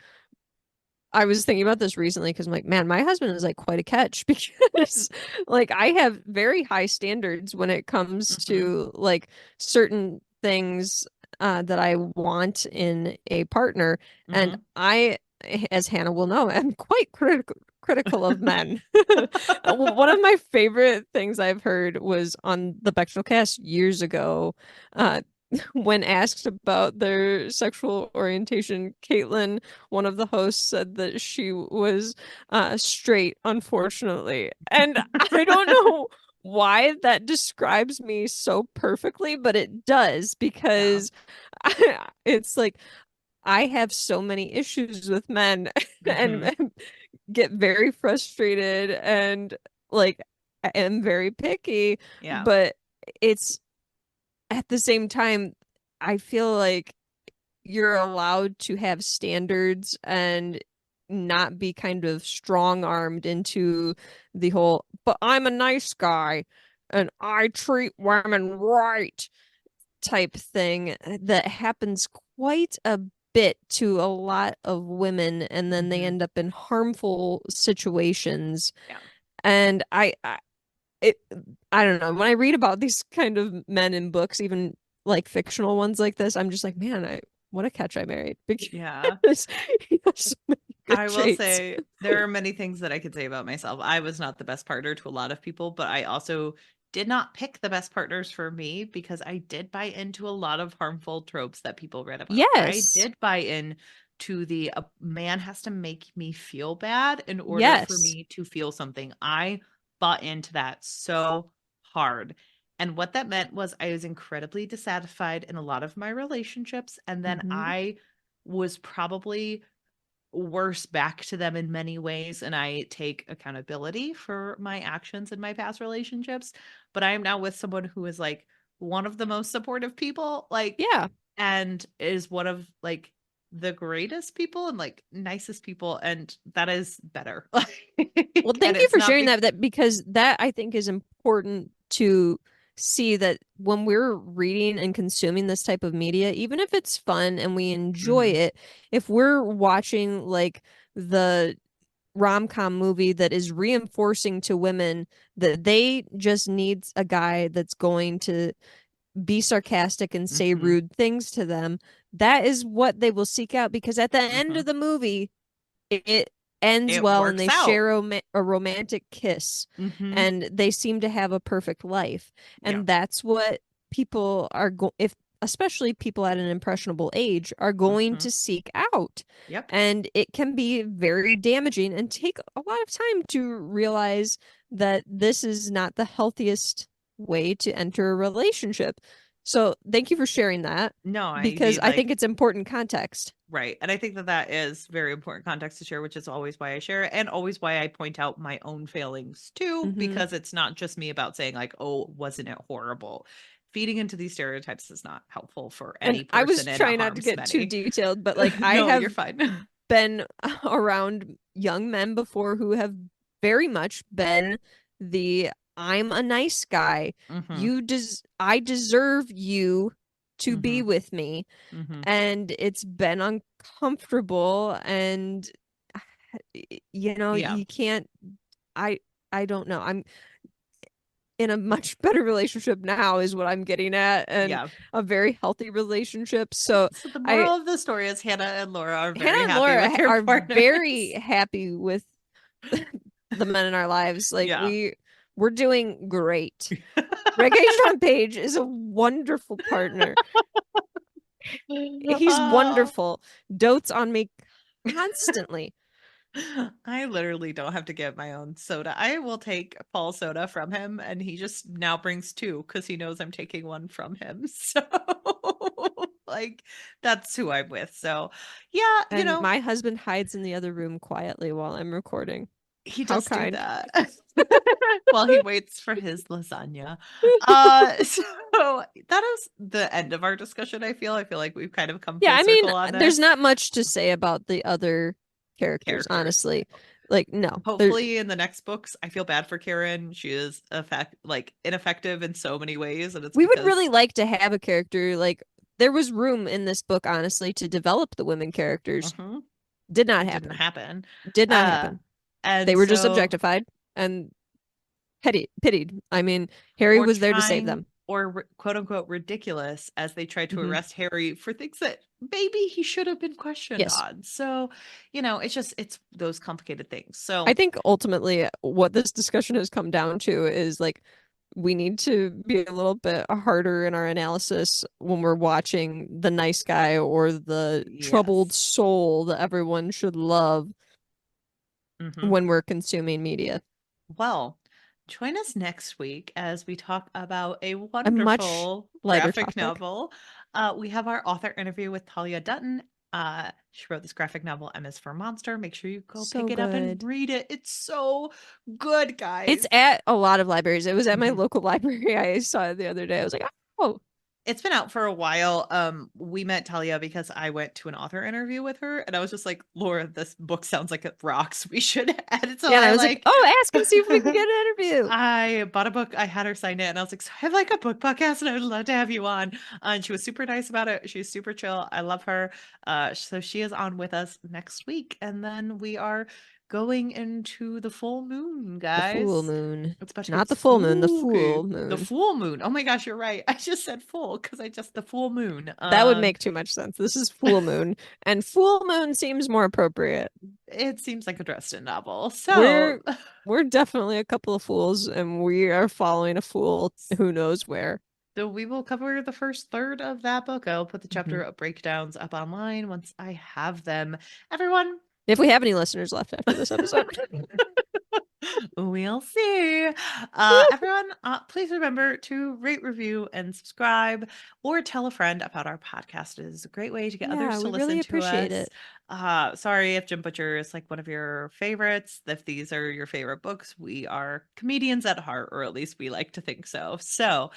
Speaker 2: I was thinking about this recently because I'm like, man, my husband is like quite a catch because like I have very high standards when it comes
Speaker 1: mhm,
Speaker 2: to like certain things that I want in a partner. And
Speaker 1: mhm.
Speaker 2: I, as Hannah will know, am quite critical of men. One of my favorite things I've heard was on the Bechdel cast years ago. Uh, when asked about their sexual orientation, Caitlin, one of the hosts, said that she was straight, unfortunately. And I don't know why that describes me so perfectly, but it does
Speaker 1: Yeah.
Speaker 2: because it's like I have so many issues with men
Speaker 1: Mhm.
Speaker 2: and get very frustrated and like I am very picky,
Speaker 1: Yeah.
Speaker 2: but it's at the same time, I feel like you're allowed to have standards and not be kind of strong armed into the whole, but I'm a nice guy and I treat women right type thing that happens quite a bit to a lot of women and then they
Speaker 1: Mhm.
Speaker 2: end up in harmful situations
Speaker 1: Yeah.
Speaker 2: and it I don't know when I read about these kind of men in books even like fictional ones like this I'm just like man I what a catch I married
Speaker 1: Yeah.
Speaker 2: because he has so many good
Speaker 1: I will
Speaker 2: traits.
Speaker 1: say there are many things that I could say about myself. I was not the best partner to a lot of people, but I also did not pick the best partners for me because I did buy into a lot of harmful tropes that people read about. I
Speaker 2: Yes.
Speaker 1: did buy in to the a man has to make me feel bad in order for
Speaker 2: Yes.
Speaker 1: me to feel something. I bought into that so hard. And what that meant was I was incredibly dissatisfied in a lot of my relationships. And then
Speaker 2: Hmm.
Speaker 1: I was probably worse back to them in many ways, and I take accountability for my actions in my past relationships. But I am now with someone who is like one of the most supportive people, like,
Speaker 2: Yeah.
Speaker 1: and is one of like the greatest people and like nicest people, and that is better.
Speaker 2: Well,
Speaker 1: And
Speaker 2: thank you
Speaker 1: it's
Speaker 2: for
Speaker 1: not
Speaker 2: sharing that because that I think is important to see that when we're reading and consuming this type of media, even if it's fun and we enjoy
Speaker 1: Mhm,
Speaker 2: it, if we're watching like the rom-com movie that is reinforcing to women that they just need a guy that's going to be sarcastic and say
Speaker 1: mhm,
Speaker 2: rude things to them, that is what they will seek out because at the end
Speaker 1: mhm.
Speaker 2: of the movie, it ends
Speaker 1: It
Speaker 2: well and
Speaker 1: works
Speaker 2: they
Speaker 1: out.
Speaker 2: share a romantic kiss
Speaker 1: Mhm.
Speaker 2: and they seem to have a perfect life.
Speaker 1: Yeah.
Speaker 2: And that's what people are going, if especially people at an impressionable age, are going
Speaker 1: Mhm.
Speaker 2: to seek out.
Speaker 1: Yep.
Speaker 2: And it can be very damaging and take a lot of time to realize that this is not the healthiest way to enter a relationship. So thank you for sharing that
Speaker 1: No, I
Speaker 2: because
Speaker 1: mean,
Speaker 2: I think
Speaker 1: like,
Speaker 2: it's important context.
Speaker 1: right. And I think that that is very important context to share, which is always why I share it and always why I point out my own failings too,
Speaker 2: Hmm.
Speaker 1: because it's not just me about saying, like, oh, wasn't it horrible? Feeding into these stereotypes is not helpful for
Speaker 2: And
Speaker 1: any
Speaker 2: I was
Speaker 1: person and it
Speaker 2: trying not to
Speaker 1: harms
Speaker 2: get too
Speaker 1: many.
Speaker 2: detailed, but like I
Speaker 1: No, you're
Speaker 2: have
Speaker 1: fine.
Speaker 2: been around young men before who have very much been the I'm a nice guy.
Speaker 1: Hmm.
Speaker 2: I deserve you to
Speaker 1: Hmm.
Speaker 2: be with me.
Speaker 1: Hmm.
Speaker 2: And it's been uncomfortable and
Speaker 1: Yeah.
Speaker 2: you can't I I don't know. I'm in a much better relationship now is what I'm getting at and
Speaker 1: Yeah.
Speaker 2: a very healthy relationship. So
Speaker 1: So the
Speaker 2: I
Speaker 1: moral of the story is Hannah and Laura are
Speaker 2: Hannah
Speaker 1: very
Speaker 2: and
Speaker 1: happy
Speaker 2: Laura
Speaker 1: with their
Speaker 2: are very
Speaker 1: partners.
Speaker 2: happy with the men in our lives. Like
Speaker 1: Yeah.
Speaker 2: we're doing great. Reggae Sean Page is a wonderful partner. He's
Speaker 1: Oh.
Speaker 2: wonderful. Dotes on me constantly.
Speaker 1: I literally don't have to get my own soda. I will take Paul's soda from him, and he just now brings two because he knows I'm taking one from him. So, like, that's who I'm with. So, yeah,
Speaker 2: And my husband hides in the other room quietly while I'm recording.
Speaker 1: he
Speaker 2: How
Speaker 1: does do
Speaker 2: kind.
Speaker 1: that while he waits for his lasagna. So that is the end of our discussion. I feel like we've kind of come
Speaker 2: Yeah,
Speaker 1: full
Speaker 2: I mean,
Speaker 1: circle on
Speaker 2: there's
Speaker 1: this.
Speaker 2: not much to say about the other characters,
Speaker 1: Characters.
Speaker 2: honestly. Like, no. There
Speaker 1: Hopefully in the next books, I feel bad for Karen. She is ineffective in so many ways, and it's
Speaker 2: we would really
Speaker 1: because
Speaker 2: like to have a character like there was room in this book, honestly, to develop the women characters.
Speaker 1: mhm,
Speaker 2: Did not
Speaker 1: didn't
Speaker 2: happen.
Speaker 1: happen.
Speaker 2: Did not
Speaker 1: Uh
Speaker 2: happen. They
Speaker 1: and
Speaker 2: were just
Speaker 1: so
Speaker 2: objectified and pitied. I mean, Harry
Speaker 1: or
Speaker 2: was there to save
Speaker 1: trying
Speaker 2: them.
Speaker 1: or quote unquote ridiculous as they tried to
Speaker 2: Hmm.
Speaker 1: arrest Harry for things that maybe he should have been questioned
Speaker 2: Yes.
Speaker 1: on. So, it's those complicated things.
Speaker 2: I
Speaker 1: So,
Speaker 2: think ultimately what this discussion has come down to is like we need to be a little bit harder in our analysis when we're watching the nice guy or the troubled
Speaker 1: yes.
Speaker 2: soul that everyone should love
Speaker 1: Mhm.
Speaker 2: when we're consuming media.
Speaker 1: Well, join us next week as we talk about a
Speaker 2: A much
Speaker 1: wonderful
Speaker 2: lighter
Speaker 1: graphic
Speaker 2: topic.
Speaker 1: novel. We have our author interview with Talia Dutton. She wrote this graphic novel, M is for Monster. Make sure you go
Speaker 2: So
Speaker 1: pick it up and
Speaker 2: good.
Speaker 1: read it. It's so good,
Speaker 2: It's
Speaker 1: guys.
Speaker 2: at a lot of libraries. It was at my
Speaker 1: Mhm.
Speaker 2: local library. I saw it the other day. I was like, oh,
Speaker 1: It's been out for a while. We met Talia because I went to an author interview with her, and I was just like, Laura, this book sounds like it rocks. We should add it. So
Speaker 2: yeah. And
Speaker 1: I
Speaker 2: I was like,
Speaker 1: like
Speaker 2: oh, ask and see if we can get an interview.
Speaker 1: I bought a book. I had her sign it, and I was like, "So I have like a book podcast, and I would love to have you on." And she was super nice about it. She's super chill. I love her. So she is on with us next week, and then we are going into the full moon,
Speaker 2: The full
Speaker 1: guys.
Speaker 2: moon.
Speaker 1: It's about to
Speaker 2: Not
Speaker 1: get
Speaker 2: the full moon, the
Speaker 1: spooky.
Speaker 2: full
Speaker 1: The
Speaker 2: moon.
Speaker 1: full moon. Oh my gosh, you're right. I just said full because I just the full moon.
Speaker 2: That would make too much sense. This is full moon, and full moon seems more appropriate.
Speaker 1: It seems like a Dresden novel.
Speaker 2: We're
Speaker 1: So
Speaker 2: we're definitely a couple of fools, and we are following a fool who knows where.
Speaker 1: So we will cover the first third of that book. I'll put the
Speaker 2: Mhm.
Speaker 1: chapter breakdowns up online once I have them. Everyone,
Speaker 2: If we have any listeners left after this episode.
Speaker 1: We'll see. Everyone, please remember to rate, review, and subscribe, or tell a friend about our podcast. It is a great way to get
Speaker 2: Yeah,
Speaker 1: others to
Speaker 2: we
Speaker 1: listen
Speaker 2: really
Speaker 1: to
Speaker 2: appreciate
Speaker 1: us.
Speaker 2: it.
Speaker 1: Sorry if Jim Butcher is like one of your favorites. If these are your favorite books, we are comedians at heart, or at least we like to think so. So,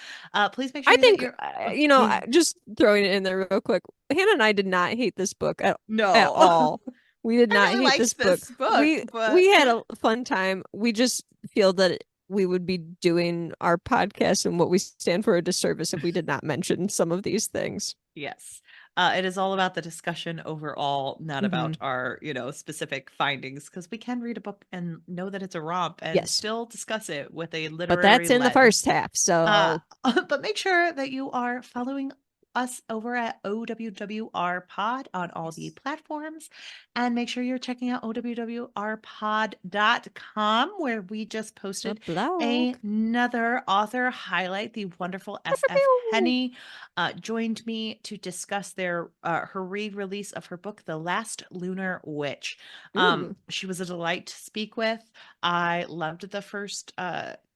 Speaker 1: please make
Speaker 2: I
Speaker 1: sure that
Speaker 2: think,
Speaker 1: you're.
Speaker 2: just throwing it in there real quick. Hannah and I did not hate this book at
Speaker 1: No,
Speaker 2: all. We did
Speaker 1: I
Speaker 2: not
Speaker 1: really
Speaker 2: hate this
Speaker 1: liked
Speaker 2: book.
Speaker 1: this book,
Speaker 2: We
Speaker 1: but
Speaker 2: had a fun time. We just feel that we would be doing our podcast and what we stand for a disservice if we did not mention some of these things.
Speaker 1: yes. It is all about the discussion overall, not
Speaker 2: Mm-hmm.
Speaker 1: about our, specific findings, because we can read a book and know that it's a romp and
Speaker 2: Yes,
Speaker 1: still discuss it with a
Speaker 2: but
Speaker 1: literary
Speaker 2: that's in the
Speaker 1: lens.
Speaker 2: first half.
Speaker 1: Uh,
Speaker 2: So,
Speaker 1: but make sure that you are following us over at OWWR Pod on all the
Speaker 2: yes.
Speaker 1: platforms. And make sure you're checking out OWWRpod.com, where we just
Speaker 2: The
Speaker 1: posted
Speaker 2: blog.
Speaker 1: another author highlight. The wonderful SF Henny joined me to discuss her re-release of her book, The Last Lunar Witch.
Speaker 2: Ooh,
Speaker 1: She was a delight to speak with. I loved the first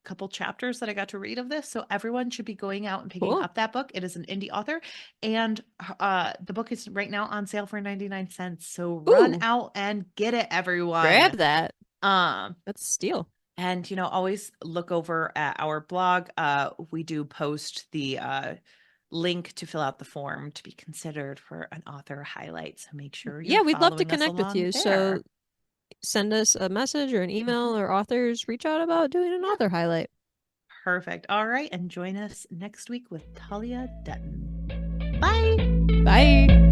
Speaker 1: couple chapters that I got to read of this. So everyone should be going out and picking
Speaker 2: cool.
Speaker 1: up that book. It is an indie author, and the book is right now on sale for 99 cents. So run
Speaker 2: Ooh,
Speaker 1: out and get it, everyone.
Speaker 2: grab that.
Speaker 1: Um,
Speaker 2: That's a steal.
Speaker 1: and always look over at our blog. We do post the link to fill out the form to be considered for an author highlight. So make sure you're
Speaker 2: Yeah, we'd love to
Speaker 1: following us
Speaker 2: connect with
Speaker 1: along
Speaker 2: you. So
Speaker 1: there.
Speaker 2: send us a message or an
Speaker 1: Mhm.
Speaker 2: email, or authors reach out about doing an
Speaker 1: Yeah.
Speaker 2: author highlight.
Speaker 1: Perfect. All right. And join us next week with Talia Dutton. Bye.
Speaker 2: Bye.